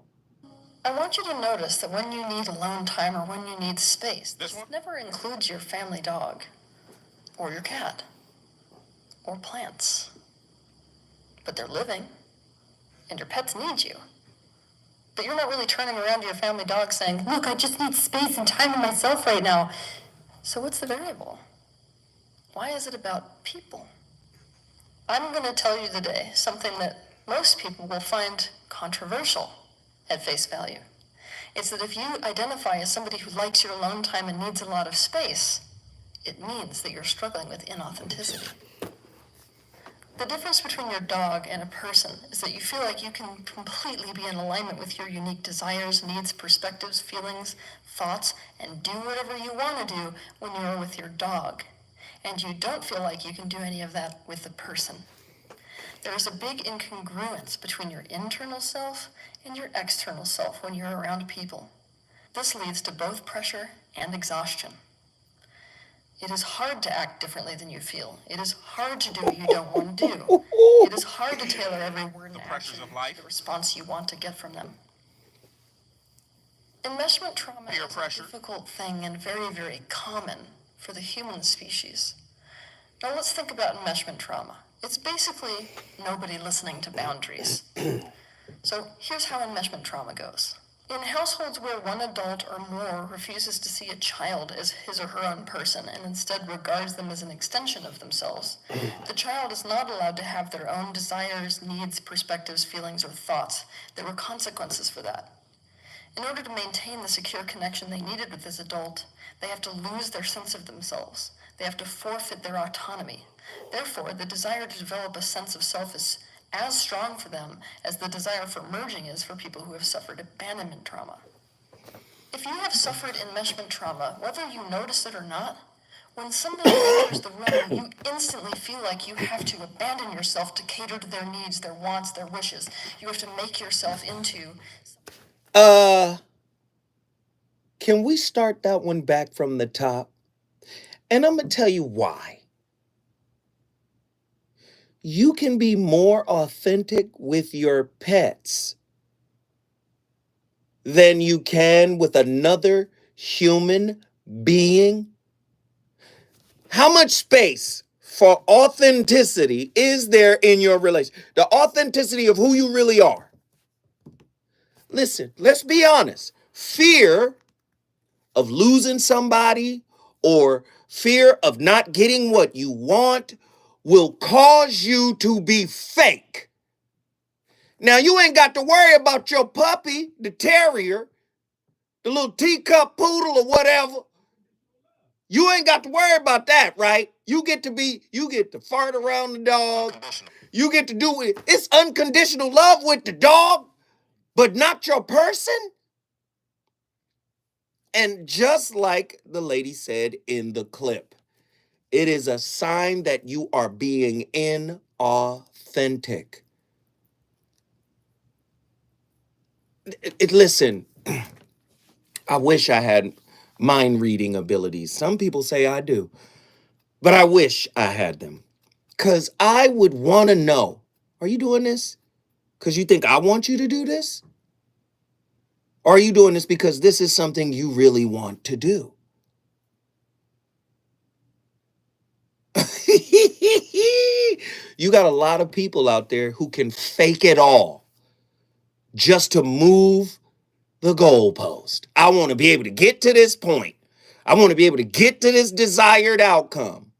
I want you to notice that when you need alone time or when you need space, this never includes your family dog, or your cat, or plants. But they're living, and your pets need you. But you're not really turning around to your family dog saying, look, I just need space and time to myself right now. So what's the variable? Why is it about people? I'm going to tell you today something that most people will find controversial at face value. It's that if you identify as somebody who likes your alone time and needs a lot of space, it means that you're struggling with inauthenticity. The difference between your dog and a person is that you feel like you can completely be in alignment with your unique desires, needs, perspectives, feelings, thoughts, and do whatever you want to do when you're with your dog. And you don't feel like you can do any of that with the person. There is a big incongruence between your internal self and your external self when you're around people. This leads to both pressure and exhaustion. It is hard to act differently than you feel. It is hard to do what you don't want to do. It is hard to tailor every word and action to the response you want to get from them. Enmeshment trauma is a difficult thing and very, very common for the human species. Now let's think about enmeshment trauma. It's basically nobody listening to boundaries. So here's how enmeshment trauma goes. In households where one adult or more refuses to see a child as his or her own person and instead regards them as an extension of themselves, the child is not allowed to have their own desires, needs, perspectives, feelings, or thoughts. There were consequences for that. In order to maintain the secure connection they needed with this adult, they have to lose their sense of themselves. They have to forfeit their autonomy. Therefore, the desire to develop a sense of self is as strong for them as the desire for merging is for people who have suffered abandonment trauma. If you have suffered enmeshment trauma, whether you notice it or not, when somebody enters the room, you instantly feel like you have to abandon yourself to cater to their needs, their wants, their wishes. You have to make yourself into... Can we start that one back from the top? And I'm going to tell you why. You can be more authentic with your pets than you can with another human being. How much space for authenticity is there in your relationship? The authenticity of who you really are. Listen, let's be honest. Fear of losing somebody or fear of not getting what you want will cause you to be fake. Now, you ain't got to worry about your puppy, the terrier, the little teacup poodle or whatever. You ain't got to worry about that, right? You get to fart around the dog. You get to do it. It's unconditional love with the dog, but not your person. And just like the lady said in the clip, it is a sign that you are being inauthentic. Listen, I wish I had mind reading abilities. Some people say I do, but I wish I had them. Because I would want to know, are you doing this? Because you think I want you to do this? Or are you doing this because this is something you really want to do? You got a lot of people out there who can fake it all just to move the goalpost. I want to be able to get to this point. I want to be able to get to this desired outcome.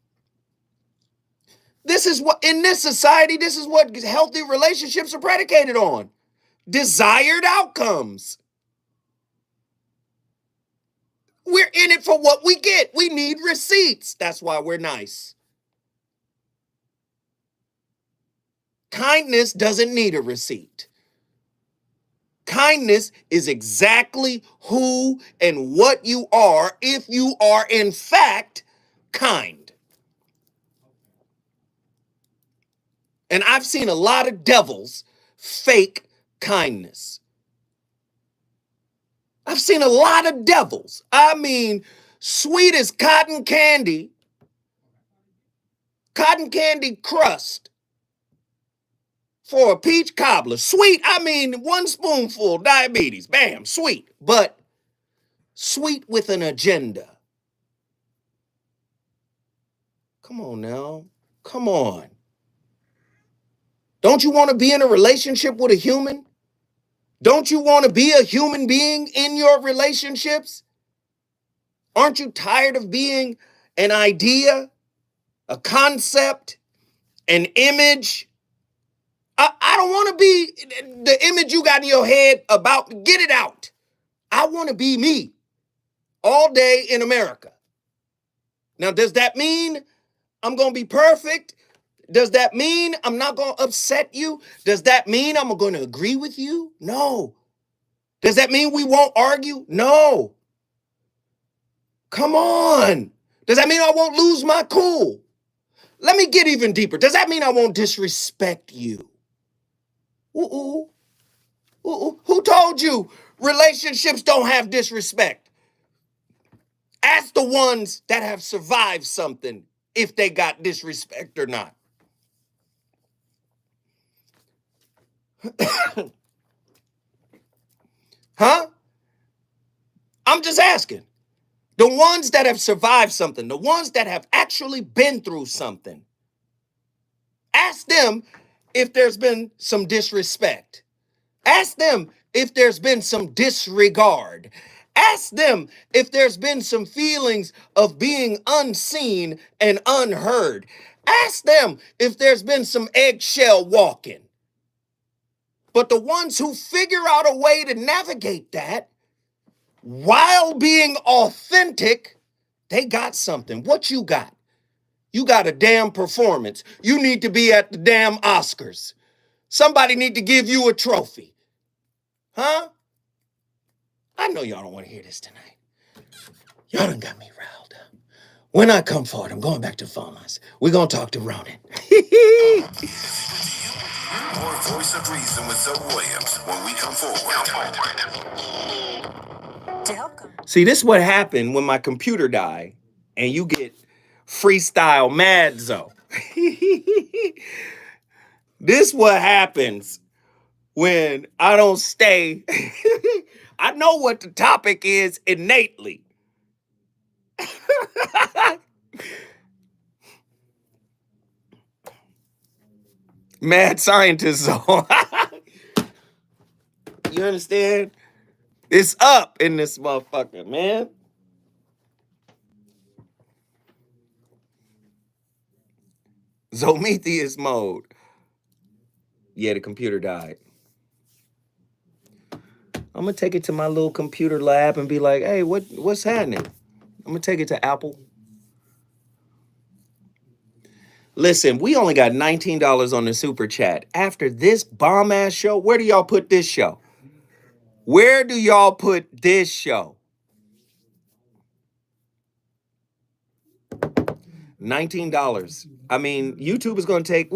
This is what, in this society, this is what healthy relationships are predicated on. Desired outcomes. We're in it for what we get. We need receipts. That's why we're nice. Kindness doesn't need a receipt. Kindness is exactly who and what you are if you are, in fact, kind. And I've seen a lot of devils fake kindness. I've seen a lot of devils. I mean, sweet as cotton candy crust for a peach cobbler. Sweet, I mean, one spoonful, diabetes, bam, sweet. But sweet with an agenda. Come on now. Come on. Don't you want to be in a relationship with a human? Don't you want to be a human being in your relationships? Aren't you tired of being an idea, a concept, an image? I don't want to be the image you got in your head about, get it out. I want to be me all day in America. Now, does that mean I'm going to be perfect? Does that mean I'm not going to upset you? Does that mean I'm going to agree with you? No. Does that mean we won't argue? No. Come on. Does that mean I won't lose my cool? Let me get even deeper. Does that mean I won't disrespect you? Ooh. Who told you relationships don't have disrespect? Ask the ones that have survived something if they got disrespect or not. Huh? I'm just asking. The ones that have survived something, the ones that have actually been through something, ask them if there's been some disrespect. Ask them if there's been some disregard. Ask them if there's been some feelings of being unseen and unheard. Ask them if there's been some eggshell walking. But the ones who figure out a way to navigate that while being authentic, they got something. What you got? You got a damn performance. You need to be at the damn Oscars. Somebody need to give you a trophy. Huh? I know y'all don't want to hear this tonight. Y'all done got me riled up. When I come forward, I'm going back to farmers. We're going to talk to Ronan. More Voice of Reason with Zoe Williams when we come forward. See, this is what happened when my computer died and you get freestyle mad Zoe. This what happens when I don't stay. I know what the topic is innately. Mad scientist zone. You understand? It's up in this motherfucker, man. Zometheus mode. Yeah, the computer died. I'm gonna take it to my little computer lab and be like, hey, what's happening? I'm gonna take it to Apple. Listen, we only got $19 on the super chat. After this bomb ass show, where do y'all put this show? Where do y'all put this show? $19. I mean, YouTube is going to take,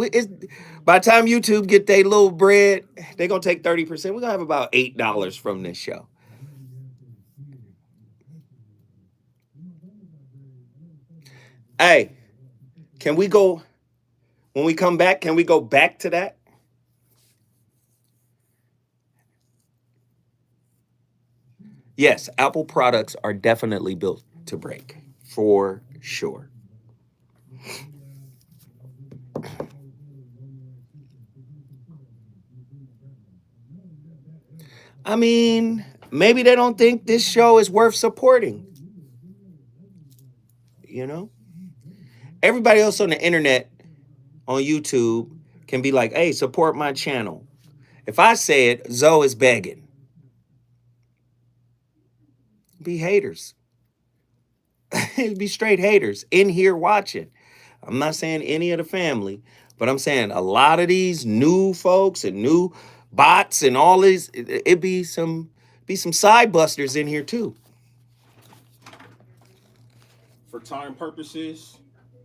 by the time YouTube get their little bread, they're going to take 30%. We're going to have about $8 from this show. Hey, can we go, when we come back, can we go back to that? Yes, Apple products are definitely built to break, for sure. I mean, maybe they don't think this show is worth supporting. You know, everybody else on the internet, on YouTube, can be like, hey, support my channel. If I say it, Zoe is begging. Be haters. Be straight haters in here watching. I'm not saying any of the family, but I'm saying a lot of these new folks and new bots and all these, it be some side busters in here too. For time purposes,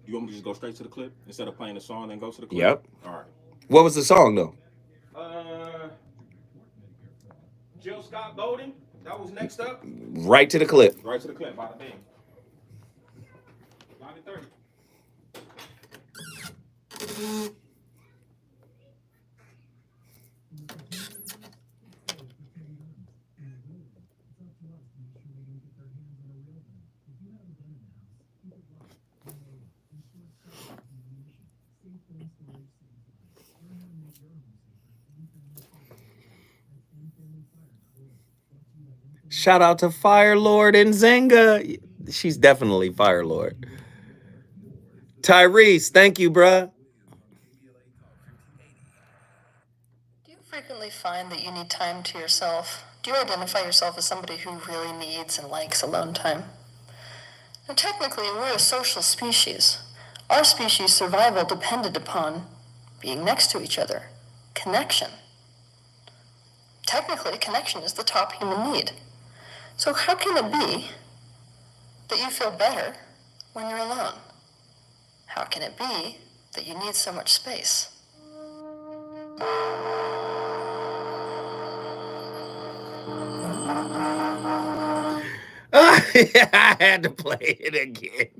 you want me to just go straight to the clip instead of playing the song and go to the clip? Yep. All right. What was the song though? Jill Scott Golden. That was next up. Right to the clip. Right to the clip. Bada bing. 9:30. Shout out to Fire Lord and Zenga. She's definitely Fire Lord. Tyrese, thank you, bruh. Do you frequently find that you need time to yourself? Do you identify yourself as somebody who really needs and likes alone time? Now, technically, we're a social species. Our species' survival depended upon being next to each other. Connection. Technically, connection is the top human need. So how can it be that you feel better when you're alone? How can it be that you need so much space? I had to play it again.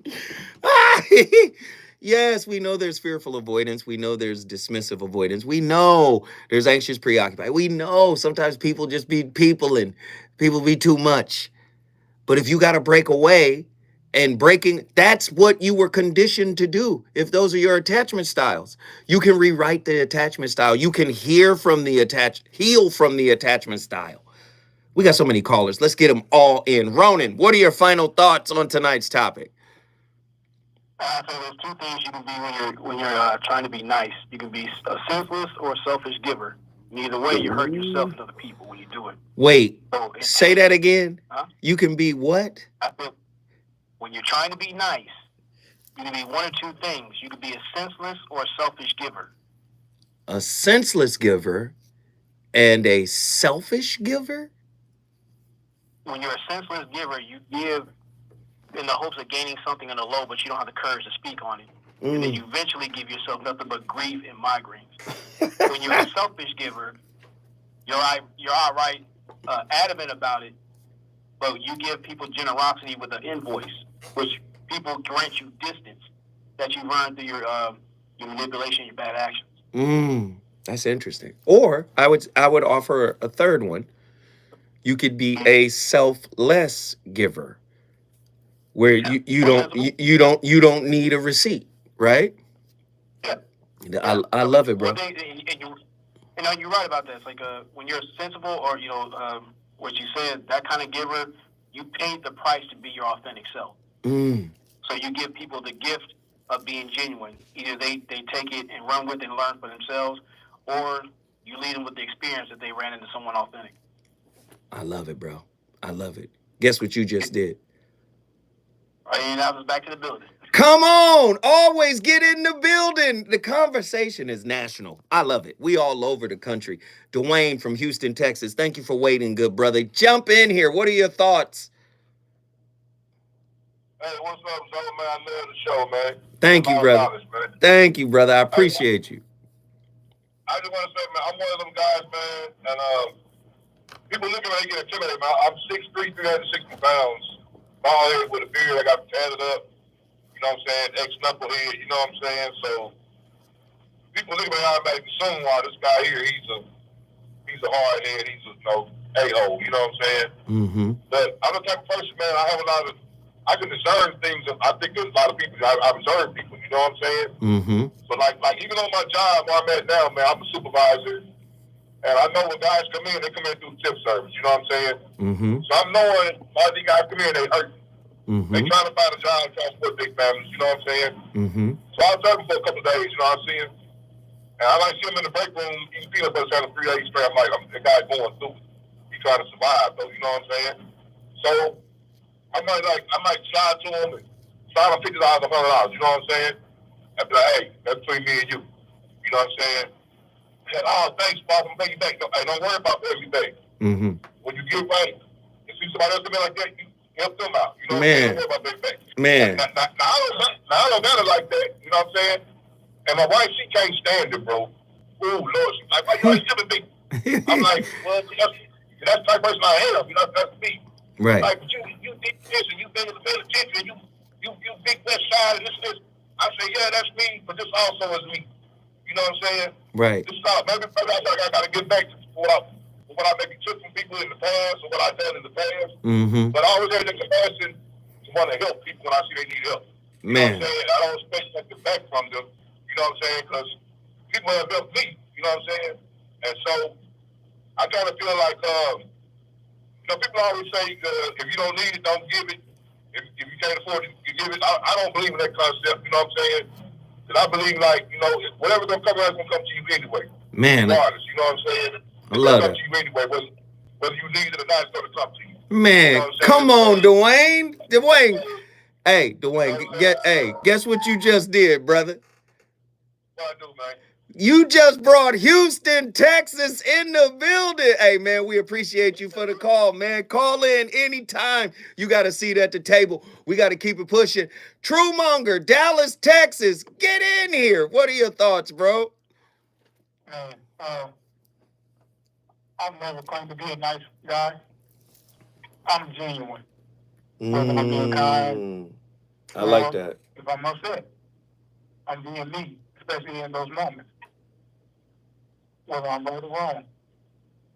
Yes, we know there's fearful avoidance. We know there's dismissive avoidance. We know there's anxious preoccupied. We know sometimes people just be people and people be too much. But if you got to break away and breaking, that's what you were conditioned to do. If those are your attachment styles, you can rewrite the attachment style. You can heal from the attachment style. We got so many callers. Let's get them all in. Ronan, what are your final thoughts on tonight's topic? So there's two things you can be when you're trying to be nice. You can be a selfless or a selfish giver. Neither way, you hurt yourself and other people when you do it. Wait, say that again. Huh? You can be what? I think when you're trying to be nice, you can be one or two things. You can be a senseless or a selfish giver. A senseless giver and a selfish giver? When you're a senseless giver, you give in the hopes of gaining something on the low, but you don't have the courage to speak on it. And then you eventually give yourself nothing but grief and migraines. When you're a selfish giver, you're outright adamant about it, but you give people generosity with an invoice, which people grant you distance that you learn through your manipulation, your bad actions. That's interesting. Or I would offer a third one. You could be a selfless giver, where you don't need a receipt, right? Yeah. I love it, bro. Well, you're right about that. It's like when you're sensible, or what you said, that kind of giver, you paid the price to be your authentic self. So you give people the gift of being genuine. Either they take it and run with it and learn for themselves, or you lead them with the experience that they ran into someone authentic. I love it, bro. I love it. Guess what you just did? And I was back to the building. Come on, always get in the building. The conversation is national. I love it. We all over the country. Dwayne from Houston, Texas. Thank you for waiting, good brother. Jump in here. What are your thoughts? Hey, what's up, Zoe, man? I love the show, man. Thank you, brother. Thank you, brother. I appreciate you. I just want to say, man, I'm one of them guys, man, and people look at me, they get intimidated, man. I'm 6'3", 360 pounds, bald head with a beard. I got tatted up, you know what I'm saying, ex-knucklehead, you know what I'm saying? So people look at me automatically, assuming, wow, this guy here, he's a hard head, he's a, a-hole, you know what I'm saying? Mm-hmm. But I'm the type of person, man, I can discern things. I think there's a lot of people, I observe people, you know what I'm saying? Mm-hmm. So like even on my job where I'm at now, man, I'm a supervisor. And I know when guys come in, they come in through tip service, you know what I'm saying? Mm-hmm. So I'm knowing a lot of these guys come in, they hurt. Mm-hmm. They trying to find a job, trying to support their families, you know what I'm saying? Mm-hmm. So I was there for a couple of days, you know what I'm saying? And I like see him in the break room eating peanut butter sandwich 3 days straight. I'm like, the guy going through it. He trying to survive though, you know what I'm saying? So I might slide to him and slide him $50, $100, you know what I'm saying? And be like, hey, that's between me and you. You know what I'm saying? And, oh, thanks, boss, I'm paying you back. Hey, don't worry about paying you back. Mm-hmm. When you get right, and see somebody else come in like that, you help them out. You know what I'm Man. saying? Don't worry about paying back. Man. Now I don't got it like that. You know what I'm saying? And my wife, she can't stand it, bro. Oh, Lord, she's like, why you always giving me? I'm like, well, that's the type of person I am. You know, that's me. Right. Like, but you did this, and you been in the penitentiary, and you big West Side, and this. I say, yeah, that's me, but this also is me. You know what I'm saying? Right. This is maybe I got to get back to what I maybe took from people in the past or what I done in the past. Mm-hmm. But I always had the compassion to want to help people when I see they need help. You know what I'm saying? I don't expect nothing back from them. You know what I'm saying? Because people have helped me. You know what I'm saying? And so I kind of feel like, people always say, if you don't need it, don't give it. If you can't afford it, you give it. I don't believe in that concept. You know what I'm saying? Because I believe, like, whatever's going to come out is going to come to you anyway. Man. Regardless, you know what I'm saying? I love it. it. To you anyway, whether you need it or not, it's going to come to you. Man, you know come on, Dwayne. Hey, Dwayne, guess what you just did, brother? What I do, man? You just brought Houston, Texas in the building. Hey, man, we appreciate you for the call, man. Call in anytime. You got a seat at the table. We got to keep it pushing. True Monger, Dallas, Texas. Get in here. What are your thoughts, bro? I've never claimed to be a nice guy. I'm genuine. Whether I'm being kind, I like that. If I'm upset, I'm being me, especially in those moments. Whether I'm right or wrong,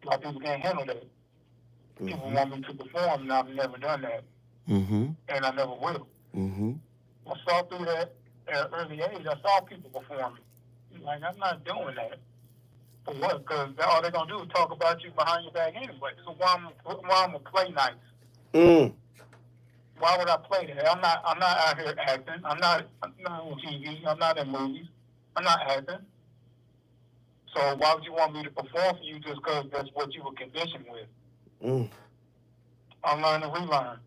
a lot of people can't handle that. Mm-hmm. People want me to perform, and I've never done that. Mm-hmm. And I never will. Mm-hmm. I saw through that at an early age. I saw people performing. Like, I'm not doing that. For what? Because all they're going to do is talk about you behind your back anyway. So why I'm going to play nice? Why would I play that? I'm not out here acting. I'm not on TV. I'm not in movies. I'm not acting. So why would you want me to perform for you just because that's what you were conditioned with? Unlearn and relearn.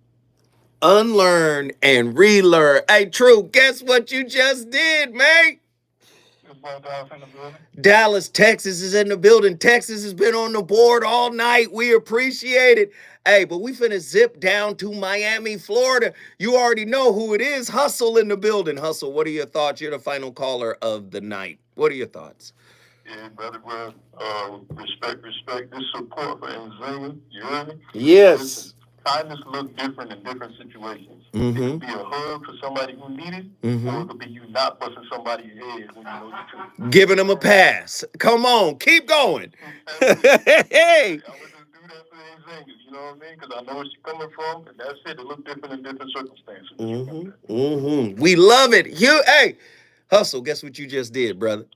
Unlearn and relearn. Hey, True, guess what you just did, man? Dallas, Texas is in the building. Texas has been on the board all night. We appreciate it. Hey, but we finna zip down to Miami, Florida. You already know who it is. Hustle in the building. Hustle, what are your thoughts? You're the final caller of the night. What are your thoughts? Yeah, brother, respect. This support for Nzinga. You hear me? Yes. Kindness look different in different situations. Mm-hmm. It could be a hug for somebody who needed it, or it could be you not busting somebody's head when you know you could. Giving them a pass. Come on, keep going. Hey. I would just do that for Nzinga, you know what I mean? Because I know where she's coming from, and that's it. It look different in different circumstances. We love it. Hey, Hustle, guess what you just did, brother?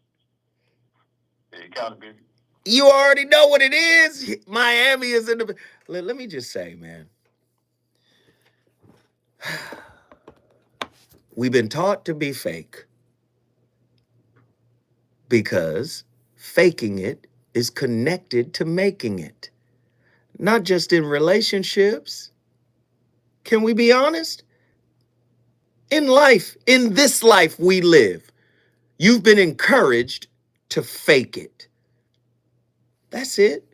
Accountability. You already know what it is. Miami is in the... Let me just say, man. We've been taught to be fake because faking it is connected to making it. Not just in relationships. Can we be honest? In life, in this life we live, you've been encouraged to fake it. That's it.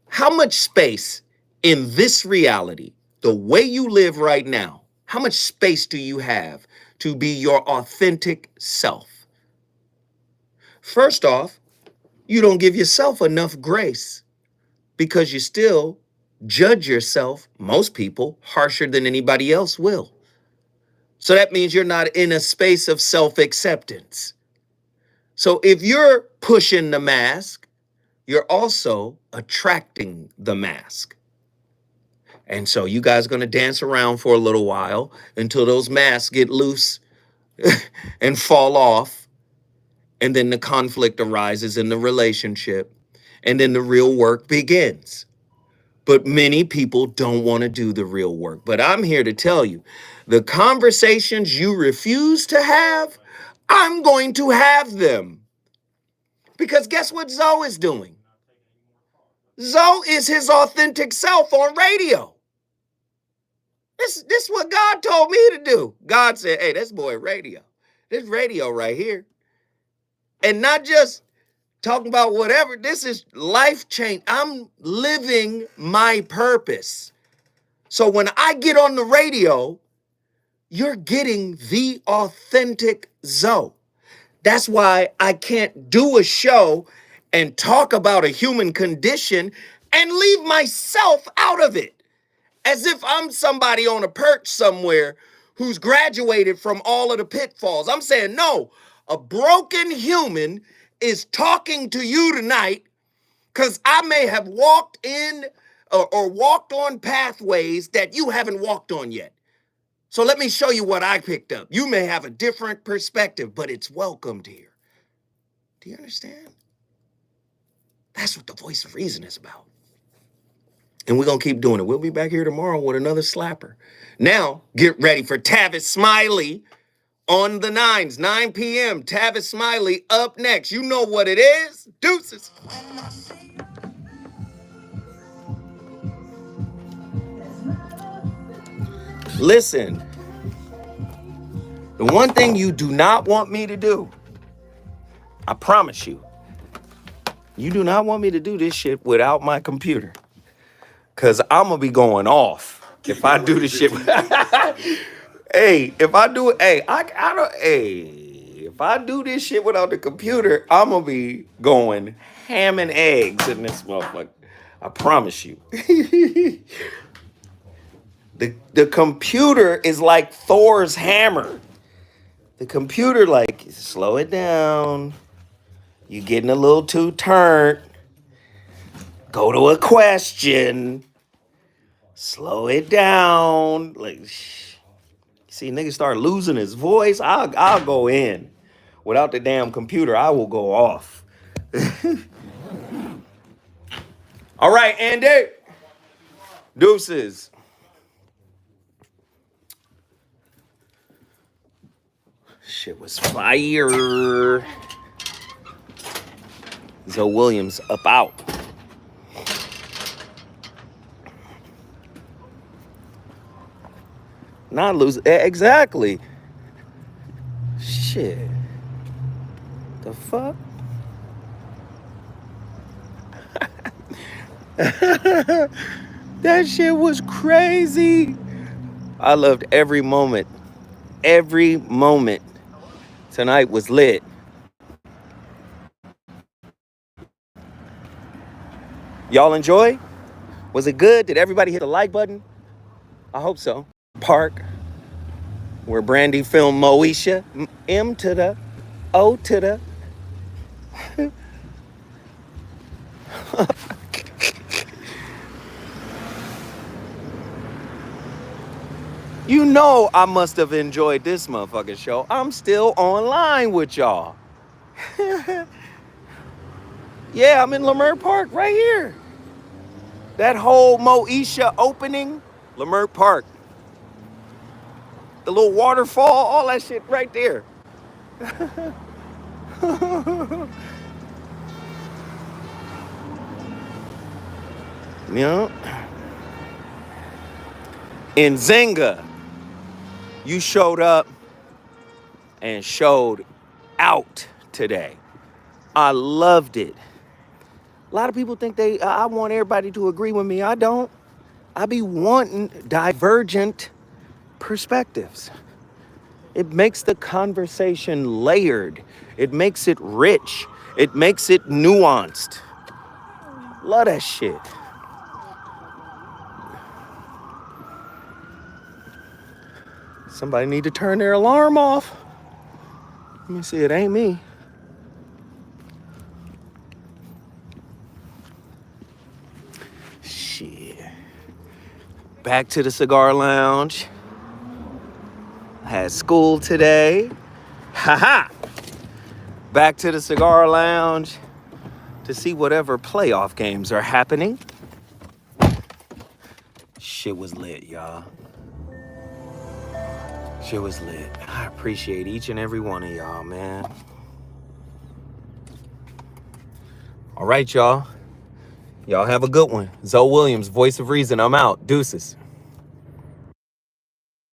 How much space in this reality, the way you live right now, how much space do you have to be your authentic self? First off, you don't give yourself enough grace because you still judge yourself, most people, harsher than anybody else will. So that means you're not in a space of self-acceptance. So if you're pushing the mask, you're also attracting the mask. And so you guys are going to dance around for a little while until those masks get loose and fall off. And then the conflict arises in the relationship. And then the real work begins. But many people don't want to do the real work. But I'm here to tell you, the conversations you refuse to have, I'm going to have them. Because guess what Zoe is doing? Zoe is his authentic self on radio. This is what God told me to do. God said, hey, this boy radio. This radio right here. And not just talking about whatever. This is life change. I'm living my purpose. So when I get on the radio, you're getting the authentic Zoe. That's why I can't do a show and talk about a human condition and leave myself out of it. As if I'm somebody on a perch somewhere who's graduated from all of the pitfalls. I'm saying, no, a broken human is talking to you tonight because I may have walked in or walked on pathways that you haven't walked on yet. So let me show you what I picked up. You may have a different perspective, but it's welcomed here. Do you understand? That's what the voice of reason is about. And we're going to keep doing it. We'll be back here tomorrow with another slapper. Now, get ready for Tavis Smiley on the 9s, 9 p.m. Tavis Smiley up next. You know what it is. Deuces. Listen, the one thing you do not want me to do, I promise you, you do not want me to do this shit without my computer. Because I'm going to be going off if I do this shit. Hey, if I do it, if I do this shit without the computer, I'm going to be going ham and eggs in this motherfucker. I promise you. The computer is like Thor's hammer. The computer, like, slow it down. You're getting a little too turned. Go to a question. Slow it down. Like, see, niggas start losing his voice. I'll go in. Without the damn computer, I will go off. All right, Andy. Deuces. Shit was fire. Zoe Williams up out. Not lose. Exactly. Shit. The fuck? That shit was crazy. I loved every moment. Every moment tonight was lit. Y'all enjoy? Was it good? Did everybody hit the like button? I hope so. Park, where Brandy filmed Moesha. M to the O to the. You know I must have enjoyed this motherfucking show. I'm still online with y'all. Yeah, I'm in Leimert Park right here. That whole Moesha opening, Leimert Park. The little waterfall, all that shit right there. You know? In Zynga, you showed up and showed out today. I loved it. A lot of people think I want everybody to agree with me. I don't. I be wanting divergent perspectives. It makes the conversation layered. It makes it rich. It makes it nuanced. Love that shit. Somebody need to turn their alarm off. Let me see, it ain't me. back to the cigar lounge. Had school today. Haha! Back to the cigar lounge to see whatever playoff games are happening. Shit was lit, y'all. Shit was lit. I appreciate each and every one of y'all, man. All right, y'all. Y'all have a good one. Zoe Williams, Voice of Reason. I'm out. Deuces.